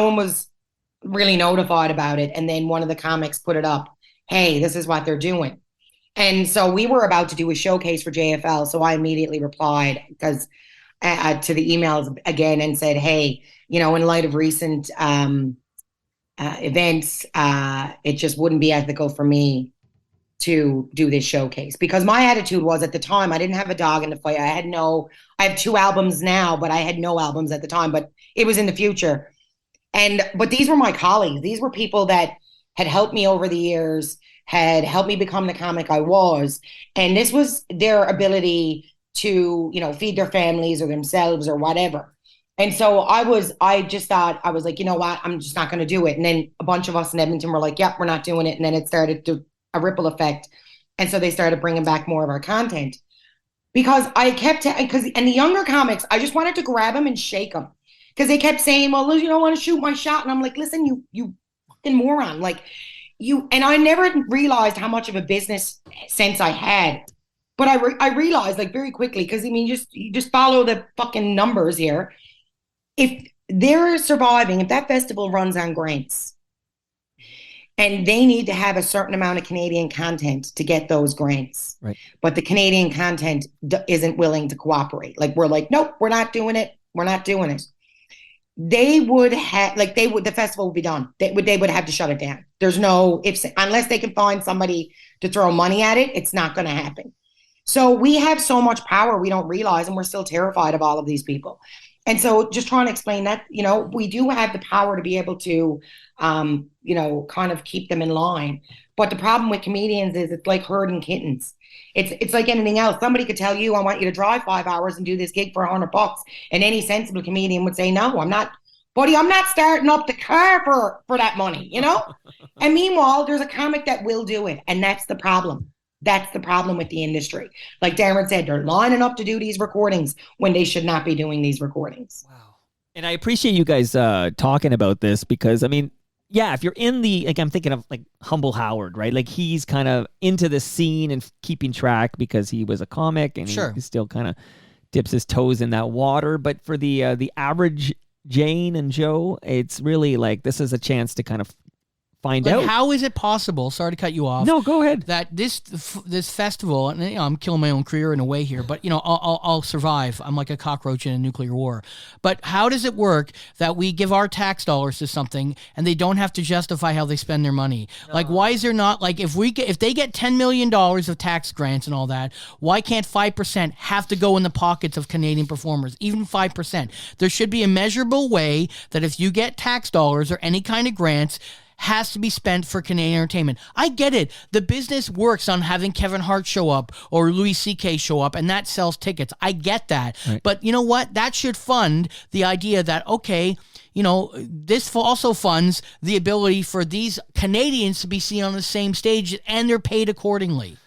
one was really notified about it. And then one of the comics put it up, hey, this is what they're doing. And so we were about to do a showcase for JFL. So I immediately replied because to the emails again and said, hey, in light of recent events, it just wouldn't be ethical for me to do this showcase. Because my attitude was, at the time, I didn't have a dog in the fight. I have 2 albums now, but I had no albums at the time, but it was in the future. But these were my colleagues. These were people that had helped me over the years, had helped me become the comic I was. And this was their ability to, feed their families or themselves or whatever. And so I just thought, I was like, you know what, I'm just not going to do it. And then a bunch of us in Edmonton were like, yep, we're not doing it. And then it started to a ripple effect. And so they started bringing back more of our content because and the younger comics, I just wanted to grab them and shake them because they kept saying, well, you don't want to shoot my shot. And I'm like, listen, you fucking moron. Like and I never realized how much of a business sense I had. But I realized like very quickly, because you just follow the fucking numbers here. If they're surviving, if that festival runs on grants and they need to have a certain amount of Canadian content to get those grants, right? But the Canadian content isn't willing to cooperate. Like we're like, nope, we're not doing it. We're not doing it. The festival would be done. They would have to shut it down. There's no ifs, unless they can find somebody to throw money at it, it's not going to happen. So we have so much power we don't realize, and we're still terrified of all of these people. And so just trying to explain that, we do have the power to be able to, kind of keep them in line. But the problem with comedians is it's like herding kittens. It's like anything else. Somebody could tell you, I want you to drive 5 hours and do this gig for $100. And any sensible comedian would say, no, I'm not, buddy, I'm not starting up the car for that money, And meanwhile, there's a comic that will do it. And that's the problem. That's the problem with the industry. Like Darren said, they're lining up to do these recordings when they should not be doing these recordings. Wow. And I appreciate you guys talking about this because, if you're in I'm thinking of like Humble Howard, right? Like he's kind of into the scene and keeping track because he was a comic and he still kind of dips his toes in that water. But for the average Jane and Joe, it's really like this is a chance to kind of find out. How is it possible? Sorry to cut you off. No, go ahead. That this festival, and I'm killing my own career in a way here, but I'll survive. I'm like a cockroach in a nuclear war. But how does it work that we give our tax dollars to something and they don't have to justify how they spend their money? No. Like, why is there not like if they get $10 million of tax grants and all that, why can't 5% have to go in the pockets of Canadian performers? Even 5%. There should be a measurable way that if you get tax dollars or any kind of grants, has to be spent for Canadian entertainment. I get it. The business works on having Kevin Hart show up or Louis C.K. show up, and that sells tickets. I get that. Right. But you know what? That should fund the idea that, okay, you know, this also funds the ability for these Canadians to be seen on the same stage, and they're paid accordingly.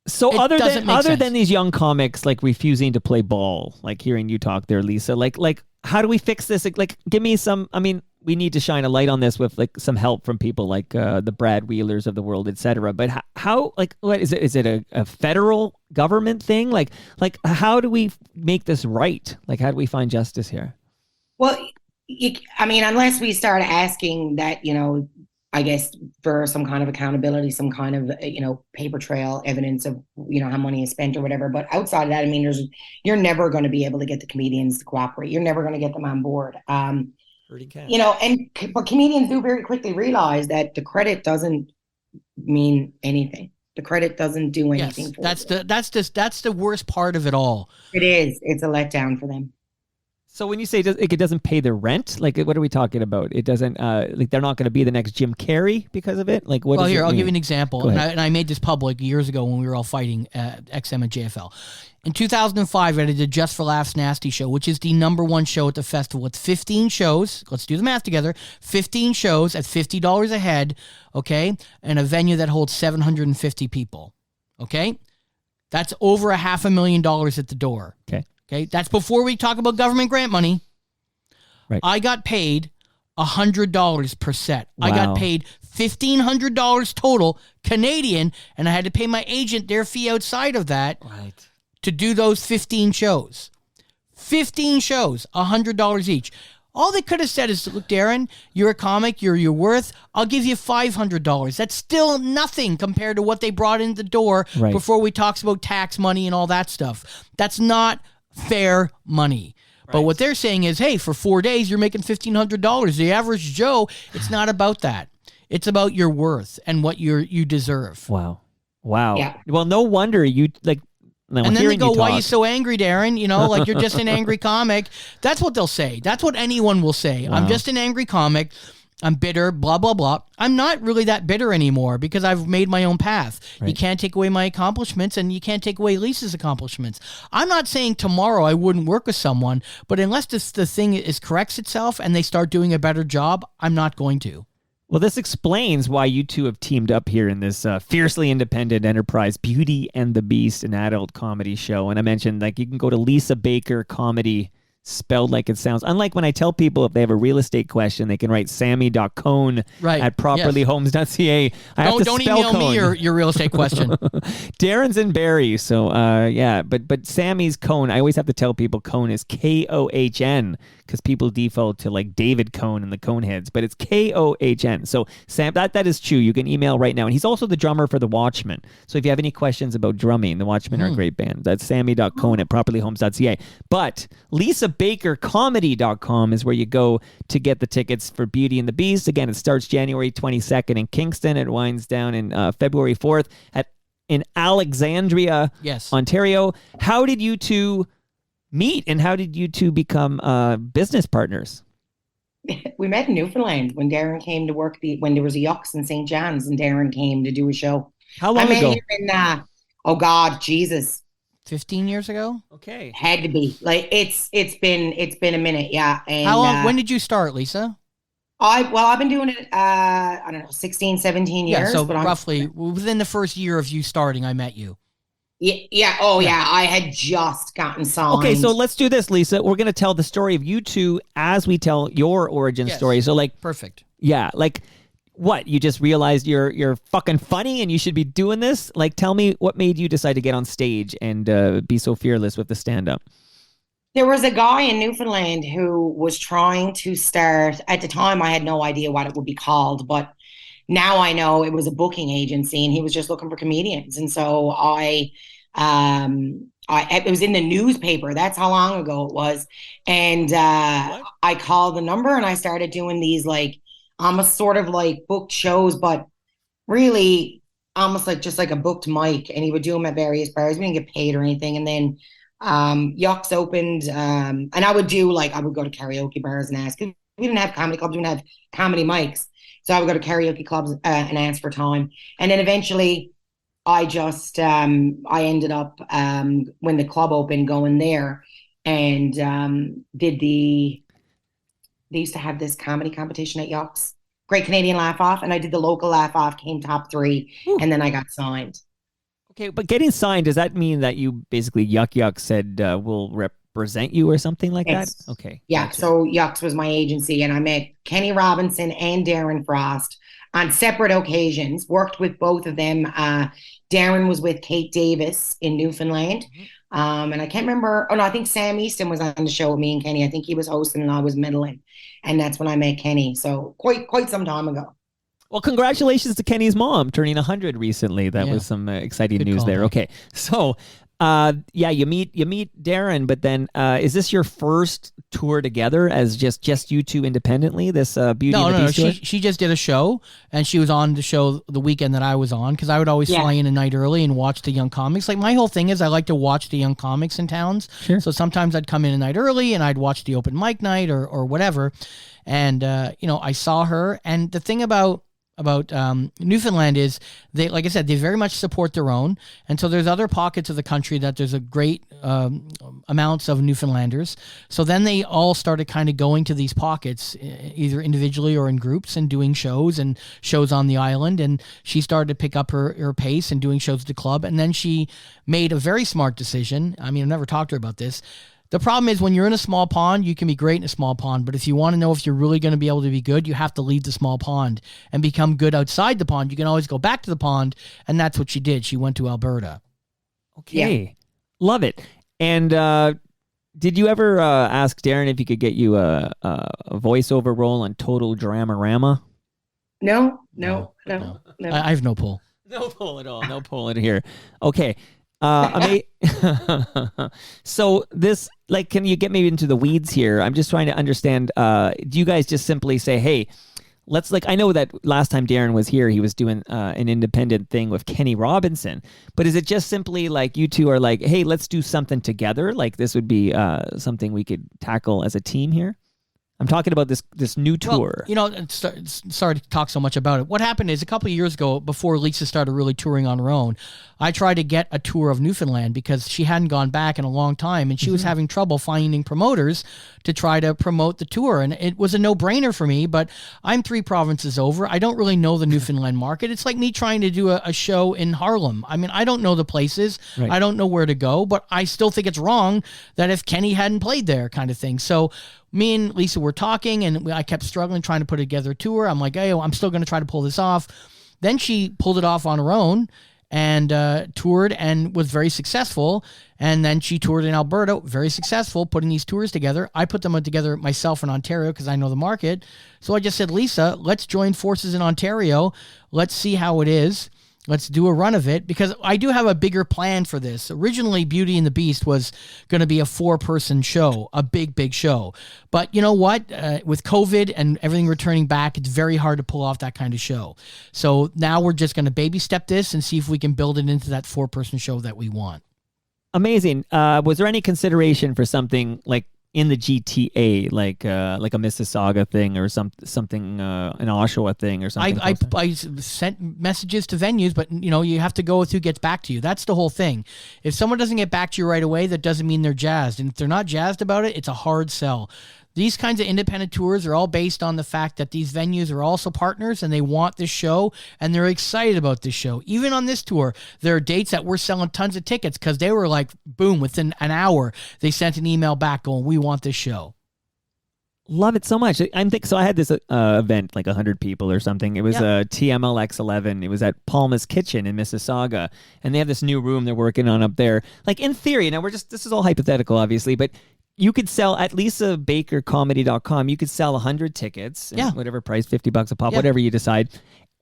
So It other doesn't make than sense. these young comics like refusing to play ball, like hearing you talk there, Lisa, like how do we fix this? Like give me some. I mean, we need to shine a light on this with like some help from people like the Brad Wheelers of the world, etc. But how like what is it? Is it a federal government thing? Like how do we make this right? Like how do we find justice here? Well, I mean, unless we start asking that, you know, I guess for some kind of accountability, some kind of, you know, paper trail evidence of, you know, how money is spent or whatever. But outside of that, I mean, you're never going to be able to get the comedians to cooperate. You're never going to get them on board. You know, but comedians do very quickly realize that the credit doesn't mean anything. The credit doesn't do anything for them. That's the worst part of it all. It is. It's a letdown for them. So when you say it doesn't pay the rent, like what are we talking about? It doesn't like they're not going to be the next Jim Carrey because of it. Like what? Well, does here it I'll mean? give you an example, Go ahead. and I made this public years ago when we were all fighting XM and JFL. In 2005, I did a Just for Laughs Nasty show, which is the #1 show at the festival. It's 15 shows. Let's do the math together. 15 shows at $50 a head, okay, and a venue that holds 750 people, okay. That's over $500,000 at the door. Okay, that's before we talk about government grant money. Right. I got paid $100 per set. I Wow. got paid $1,500 total Canadian, and I had to pay my agent their fee outside of that Right. to do those 15 shows. 15 shows, $100 each. All they could have said is, look, Darren, you're a comic, you're worth, I'll give you $500. That's still nothing compared to what they brought in the door Right. before we talks about tax money and all that stuff. That's not fair money. But what they're saying is, hey, for 4 days, you're making $1,500. The average Joe, it's not about that. It's about your worth and what you deserve. Wow. Yeah. Well, no wonder you like. And then they go, why are you talk. so angry, Darren? You know, like you're just an angry comic. That's what they'll say. That's what anyone will say. Wow. I'm just an angry comic. I'm bitter, blah, blah, blah. I'm not really that bitter anymore because I've made my own path. Right. You can't take away my accomplishments, and you can't take away Lisa's accomplishments. I'm not saying tomorrow I wouldn't work with someone, but unless the thing corrects itself and they start doing a better job, I'm not going to. Well, this explains why you two have teamed up here in this fiercely independent enterprise, Beauty and the Beast, an adult comedy show. And I mentioned, like, you can go to Lisa Baker Comedy, spelled like it sounds. Unlike when I tell people if they have a real estate question, they can write sammy.cone Right. at properlyhomes.ca. Don't email me your real estate question. Darren's in Barrie, so yeah, but Sammy's Cohn, I always have to tell people Cohn is Kohn because people default to like David Cohn and the Coneheads, but it's Kohn. So Sam, that is true. You can email right now, and he's also the drummer for the Watchmen. So if you have any questions about drumming, the Watchmen are a great band. That's sammy.cohn at properlyhomes.ca. But LisaBakerComedy.com is where you go to get the tickets for Beauty and the Beast. Again, it starts January 22nd in Kingston. It winds down in February 4th in Alexandria, Yes. Ontario. How did you two meet, and how did you two become business partners? We met in Newfoundland when Darren came to work when there was a Yucks in St. John's, and Darren came to do a show. How long I met ago? him in oh God, Jesus, 15 years ago? Okay. had to be like it's been a minute, yeah. And How long? When did you start, Lisa? I've been doing it I don't know, 16, 17 years. Yeah, so but roughly within the first year of you starting, I met you. Yeah. Oh, yeah. I had just gotten signed. Okay, so let's do this, Lisa. We're going to tell the story of you two as we tell your origin Yes. story. So, like, Perfect. yeah, like, what? You just realized you're fucking funny and you should be doing this? Like, tell me what made you decide to get on stage and be so fearless with the stand-up. There was a guy in Newfoundland who was trying to start, at the time, I had no idea what it would be called, but now I know it was a booking agency and he was just looking for comedians. And so it was in the newspaper. That's how long ago it was. And I called the number and I started doing these like almost sort of like booked shows, but really almost like just like a booked mic. And he would do them at various bars. We didn't get paid or anything. And then Yucks opened, and I would go to karaoke bars and ask. It we didn't have comedy clubs, we didn't have comedy mics. So I would go to karaoke clubs and ask for time. And then eventually I just, I ended up, when the club opened, going there and they used to have this comedy competition at Yuck's, Great Canadian Laugh Off. And I did the local Laugh Off, came top 3, and then I got signed. Okay, but getting signed, does that mean that you basically Yuk-Yuk said we'll represent you or something like that? Okay. Yeah, gotcha. so Yuck's was my agency, and I met Kenny Robinson and Darren Frost on separate occasions, worked with both of them. Darren was with Kate Davis in Newfoundland. And I can't remember. Oh, no, I think Sam Easton was on the show with me and Kenny. I think he was hosting and I was middling. And that's when I met Kenny. So quite some time ago. Well, congratulations to Kenny's mom turning 100 recently. That was some exciting news there. Okay, so you meet Darren, but then is this your first tour together as just you two independently? This Beauty and the Beast tour? She just did a show, and she was on the show the weekend that I was on, because I would always fly in a night early and watch the young comics. Like, my whole thing is I like to watch the young comics in towns. Sure. So sometimes I'd come in a night early and I'd watch the open mic night or whatever. And I saw her, and the thing about Newfoundland is they, like I said, they very much support their own. And so there's other pockets of the country that there's a great amounts of Newfoundlanders. So then they all started kind of going to these pockets, either individually or in groups, and doing shows on the island. And she started to pick up her pace and doing shows at the club. And then she made a very smart decision. I mean, I've never talked to her about this. The problem is when you're in a small pond, you can be great in a small pond. But if you want to know if you're really going to be able to be good, you have to leave the small pond and become good outside the pond. You can always go back to the pond. And that's what she did. She went to Alberta. Okay. Yeah. Love it. And did you ever ask Darren if he could get you a voiceover role on Total Dramarama? No. I have no pull. No pull at all. No pull in here. Okay. So this, like, can you get maybe into the weeds here? I'm just trying to understand. Do you guys just simply say, hey, let's, like, I know that last time Darren was here, he was doing an independent thing with Kenny Robinson, but is it just simply like you two are like, hey, let's do something together? Like, this would be something we could tackle as a team here? I'm talking about this new tour. Well, sorry to talk so much about it. What happened is a couple of years ago, before Lisa started really touring on her own, I tried to get a tour of Newfoundland because she hadn't gone back in a long time, and she was having trouble finding promoters to try to promote the tour. And it was a no-brainer for me, but I'm 3 provinces over. I don't really know the Newfoundland market. It's like me trying to do a show in Harlem. I mean, I don't know the places. Right. I don't know where to go, but I still think it's wrong that if Kenny hadn't played there, kind of thing. So me and Lisa were talking, and I kept struggling trying to put together a tour. I'm like, hey, I'm still going to try to pull this off. Then she pulled it off on her own and toured and was very successful. And then she toured in Alberta, very successful, putting these tours together. I put them together myself in Ontario because I know the market. So I just said, Lisa, let's join forces in Ontario. Let's see how it is. Let's do a run of it, because I do have a bigger plan for this. Originally, Beauty and the Beast was going to be a 4-person show, a big show. But you know what? With COVID and everything returning back, it's very hard to pull off that kind of show. So now we're just going to baby step this and see if we can build it into that 4-person show that we want. Amazing. Was there any consideration for something like in the GTA, like a Mississauga thing or something an Oshawa thing or something? I sent messages to venues, but you have to go with who gets back to you. That's the whole thing. If someone doesn't get back to you right away, that doesn't mean they're jazzed. And if they're not jazzed about it, it's a hard sell. These kinds of independent tours are all based on the fact that these venues are also partners and they want this show and they're excited about this show. Even on this tour, there are dates that we're selling tons of tickets because they were like, boom, within an hour, they sent an email back going, we want this show. Love it so much. So I had this event, like 100 people or something. It was a TMLX 11. It was at Palma's Kitchen in Mississauga. And they have this new room they're working on up there. Like, in theory, now this is all hypothetical, obviously, but you could sell at lisabakercomedy.com. You could sell 100 tickets, whatever price, $50 a pop, whatever you decide.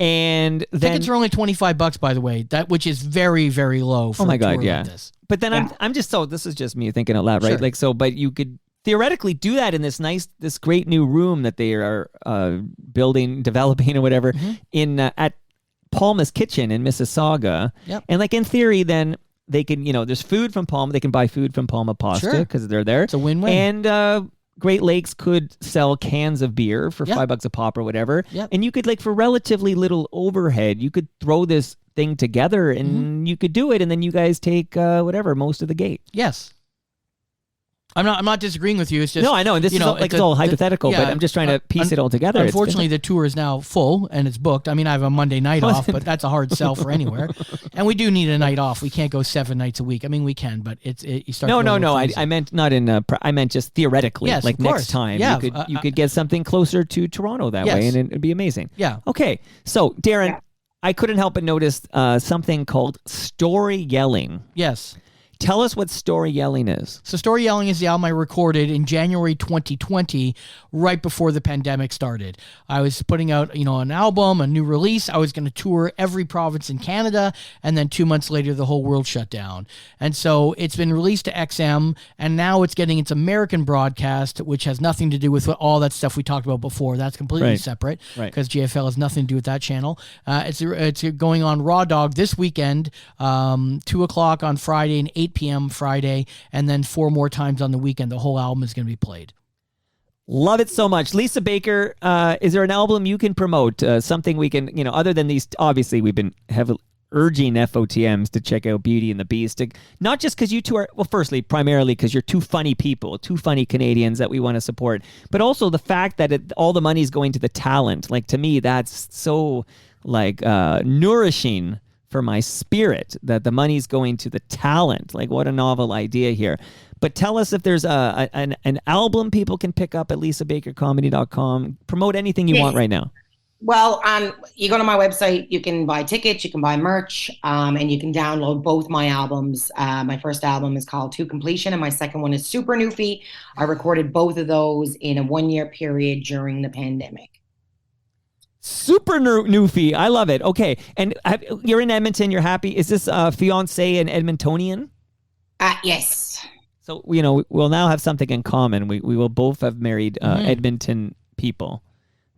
And then tickets are only $25, by the way, which is very, very low for a tour like this. But then I'm just this is just me thinking out loud, right? Sure. Like, so, but you could theoretically do that in this great new room that they are developing or whatever at Palma's Kitchen in Mississauga. Yep. And like in theory, then they can, there's food from Palma. They can buy food from Palma Pasta because they're there. It's a win-win. And Great Lakes could sell cans of beer for $5 a pop or whatever. Yep. And you could, like, for relatively little overhead, you could throw this thing together and you could do it. And then you guys take most of the gate. Yes. I'm not disagreeing with you. It's just no, I know. And this is all, like, it's all hypothetical, but I'm just trying to piece it all together. Unfortunately, the tour is now full and it's booked. I mean, I have a Monday night off, but that's a hard sell for anywhere. And we do need a night off. We can't go 7 nights a week. I mean, we can, but you start. No. I meant not in. I meant just theoretically. Yes, like of course. next time, Yeah, you could get something closer to Toronto that way, and it'd be amazing. Yeah. Okay, so Darren, I couldn't help but notice something called story yelling. Yes. Tell us what story yelling is. So Story Yelling is the album I recorded in January 2020, right before the pandemic started. I was putting out, an album, a new release. I was going to tour every province in Canada, and then 2 months later, the whole world shut down. And so it's been released to XM, and now it's getting its American broadcast, which has nothing to do with all that stuff we talked about before. That's completely separate, because GFL has nothing to do with that channel. It's going on Raw Dog this weekend, 2 o'clock on Friday and 8 p.m. Friday, and then 4 more times on the weekend. The whole album is going to be played. Love it so much. Lisa Baker, is there an album you can promote? Something we can, other than these, obviously we've been urging FOTMs to check out Beauty and the Beast. Not just because you two are, well, firstly, primarily because you're two funny people, two funny Canadians that we want to support, but also the fact that all the money's going to the talent. Like, to me, that's so, like, nourishing for my spirit that the money's going to the talent. Like, what a novel idea here. But tell us if there's an album people can pick up at lisabakercomedy.com. Promote anything you want right now. Well, you go to my website, you can buy tickets, you can buy merch, and you can download both my albums. My first album is called To Completion, and my second one is Super Newfie. I recorded both of those in a 1-year period during the pandemic. Super Newfie. I love it. Okay. And you're in Edmonton. You're happy. Is this fiance an Edmontonian? Yes. So, we'll now have something in common. We will both have married Edmonton people,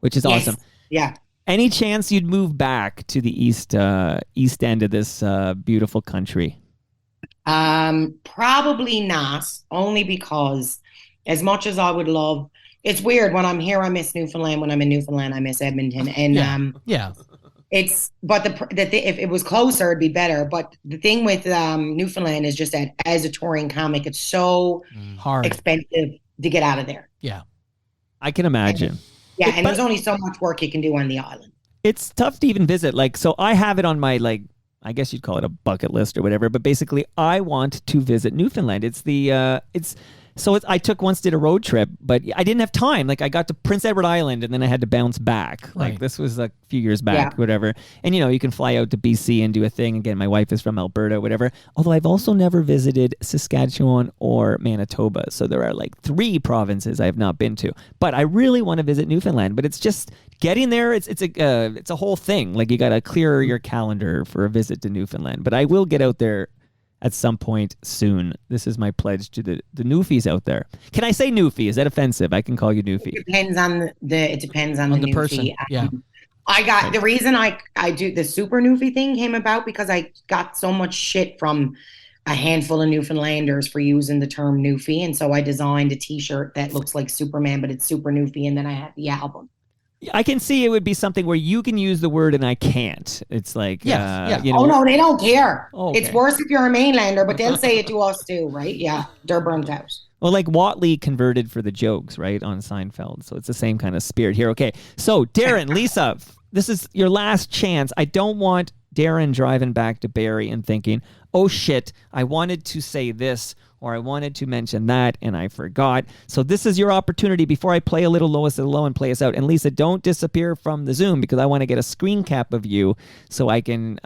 which is awesome. Yeah. Any chance you'd move back to the east end of this beautiful country? Probably not, only because as much as I would love, it's weird, when I'm here I miss Newfoundland, when I'm in Newfoundland I miss Edmonton, and it's, but if it was closer it'd be better, but the thing with Newfoundland is just that as a touring comic it's so hard, expensive to get out of there. I can imagine. And there's only so much work you can do on the island. It's tough to even visit. Like, so I have it on my, like, I guess you'd call it a bucket list or whatever, but basically I want to visit Newfoundland. I took once, did a road trip, but I didn't have time. Like, I got to Prince Edward Island and then I had to bounce back. Like, this was a few years back, whatever. And, you can fly out to BC and do a thing. Again, my wife is from Alberta, whatever. Although I've also never visited Saskatchewan or Manitoba. So there are like 3 provinces I have not been to. But I really want to visit Newfoundland. But it's just getting there. It's a whole thing. Like, you got to clear your calendar for a visit to Newfoundland. But I will get out there at some point soon. This is my pledge to the Newfies out there. Can I say Newfie? Is that offensive? I can call you Newfie. It depends on the person. I got the reason I do the Super Newfie thing came about because I got so much shit from a handful of Newfoundlanders for using the term Newfie, and so I designed a T-shirt that looks like Superman, but it's Super Newfie, and then I had the album. I can see it would be something where you can use the word and I can't. It's like, Oh, no, they don't care. Oh, okay. It's worse if you're a mainlander, but they'll say it to us too, right? Yeah, they're burnt out. Well, like Watley converted for the jokes, right, on Seinfeld. So it's the same kind of spirit here. Okay, so Darren, Lisa, this is your last chance. I don't want Darren driving back to Barrie and thinking, oh shit, I wanted to say this or I wanted to mention that and I forgot. So this is your opportunity before I play a little Lois at the Low and play us out. And Lisa, don't disappear from the Zoom because I want to get a screen cap of you so I can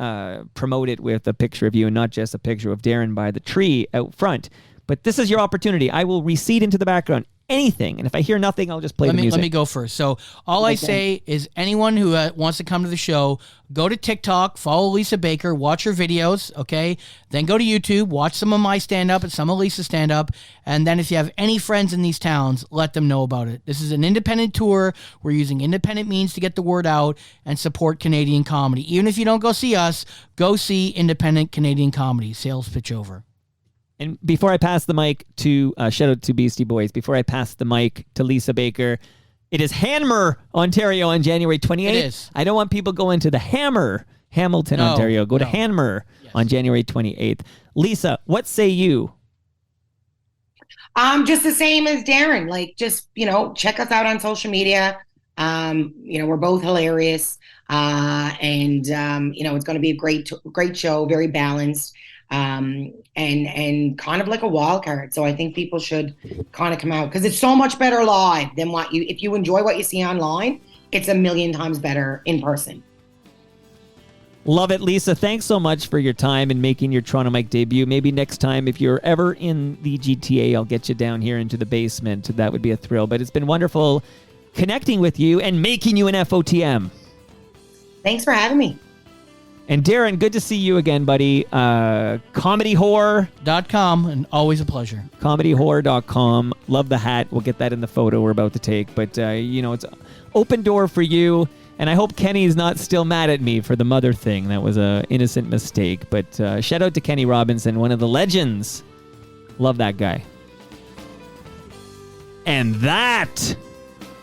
promote it with a picture of you and not just a picture of Darren by the tree out front. But this is your opportunity. I will recede into the background. Anything. And if I hear nothing, I'll just play the music. Let me go first. So all I say is anyone who wants to come to the show, go to TikTok, follow Lisa Baker, watch her videos, okay? Then go to YouTube, watch some of my stand-up and some of Lisa's stand-up. And then if you have any friends in these towns, let them know about it. This is an independent tour. We're using independent means to get the word out and support Canadian comedy. Even if you don't go see us, go see independent Canadian comedy. Sales pitch over. And before I pass the mic to, shout out to Beastie Boys, before I pass the mic to Lisa Baker, it is Hanmer, Ontario on January 28th. It is. I don't want people going to the Hammer, Hamilton, Ontario. Go to Hanmer on January 28th. Lisa, what say you? Just the same as Darren. Like, just, check us out on social media. We're both hilarious. And it's going to be a great show, very balanced. And kind of like a wild card. So I think people should kind of come out because it's so much better live than if you enjoy what you see online, it's a million times better in person. Love it, Lisa. Thanks so much for your time and making your Toronto Mike debut. Maybe next time, if you're ever in the GTA, I'll get you down here into the basement. That would be a thrill. But it's been wonderful connecting with you and making you an FOTM. Thanks for having me. And Darren, good to see you again, buddy. ComedyWhore.com, and always a pleasure. ComedyWhore.com. Love the hat. We'll get that in the photo we're about to take. But, it's an open door for you. And I hope Kenny's not still mad at me for the mother thing. That was an innocent mistake. But shout out to Kenny Robinson, one of the legends. Love that guy. And that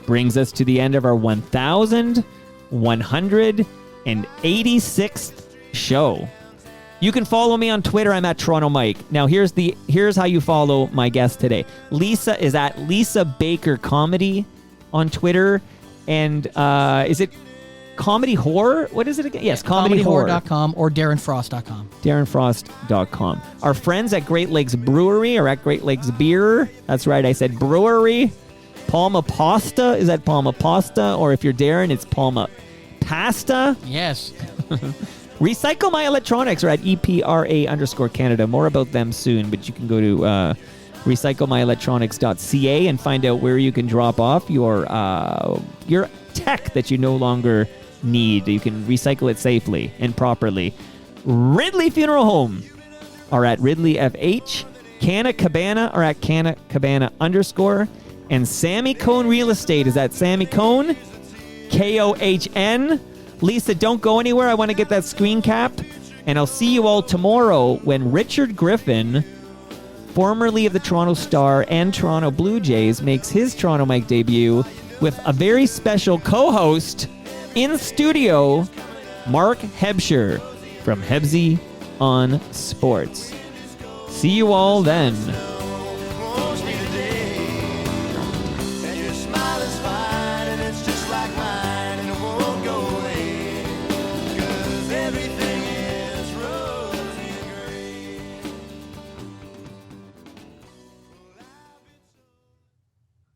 brings us to the end of our 1,186th show. You can follow me on Twitter. I'm at Toronto Mike. Now, here's how you follow my guest today. Lisa is at Lisa Baker Comedy on Twitter. And is it Comedy Whore? What is it again? Yes, ComedyWhore.com or DarrenFrost.com. DarrenFrost.com. Our friends at Great Lakes Brewery or at Great Lakes Beer. That's right, I said brewery. Palma Pasta. Is that Palma Pasta? Or if you're Darren, it's Palma Pasta. Yes. Recycle My Electronics are at EPRA_Canada. More about them soon, but you can go to recyclemyelectronics.ca and find out where you can drop off your tech that you no longer need. You can recycle it safely and properly. Ridley Funeral Home are at Ridley FH. Canna Cabana are at Canna Cabana _. And Sammy Cohn Real Estate is at Sammy Cohn, KOHN. Lisa, don't go anywhere. I want to get that screen cap. And I'll see you all tomorrow when Richard Griffin, formerly of the Toronto Star and Toronto Blue Jays, makes his Toronto Mike debut with a very special co-host in studio, Mark Hebscher from Hebsy on Sports. See you all then.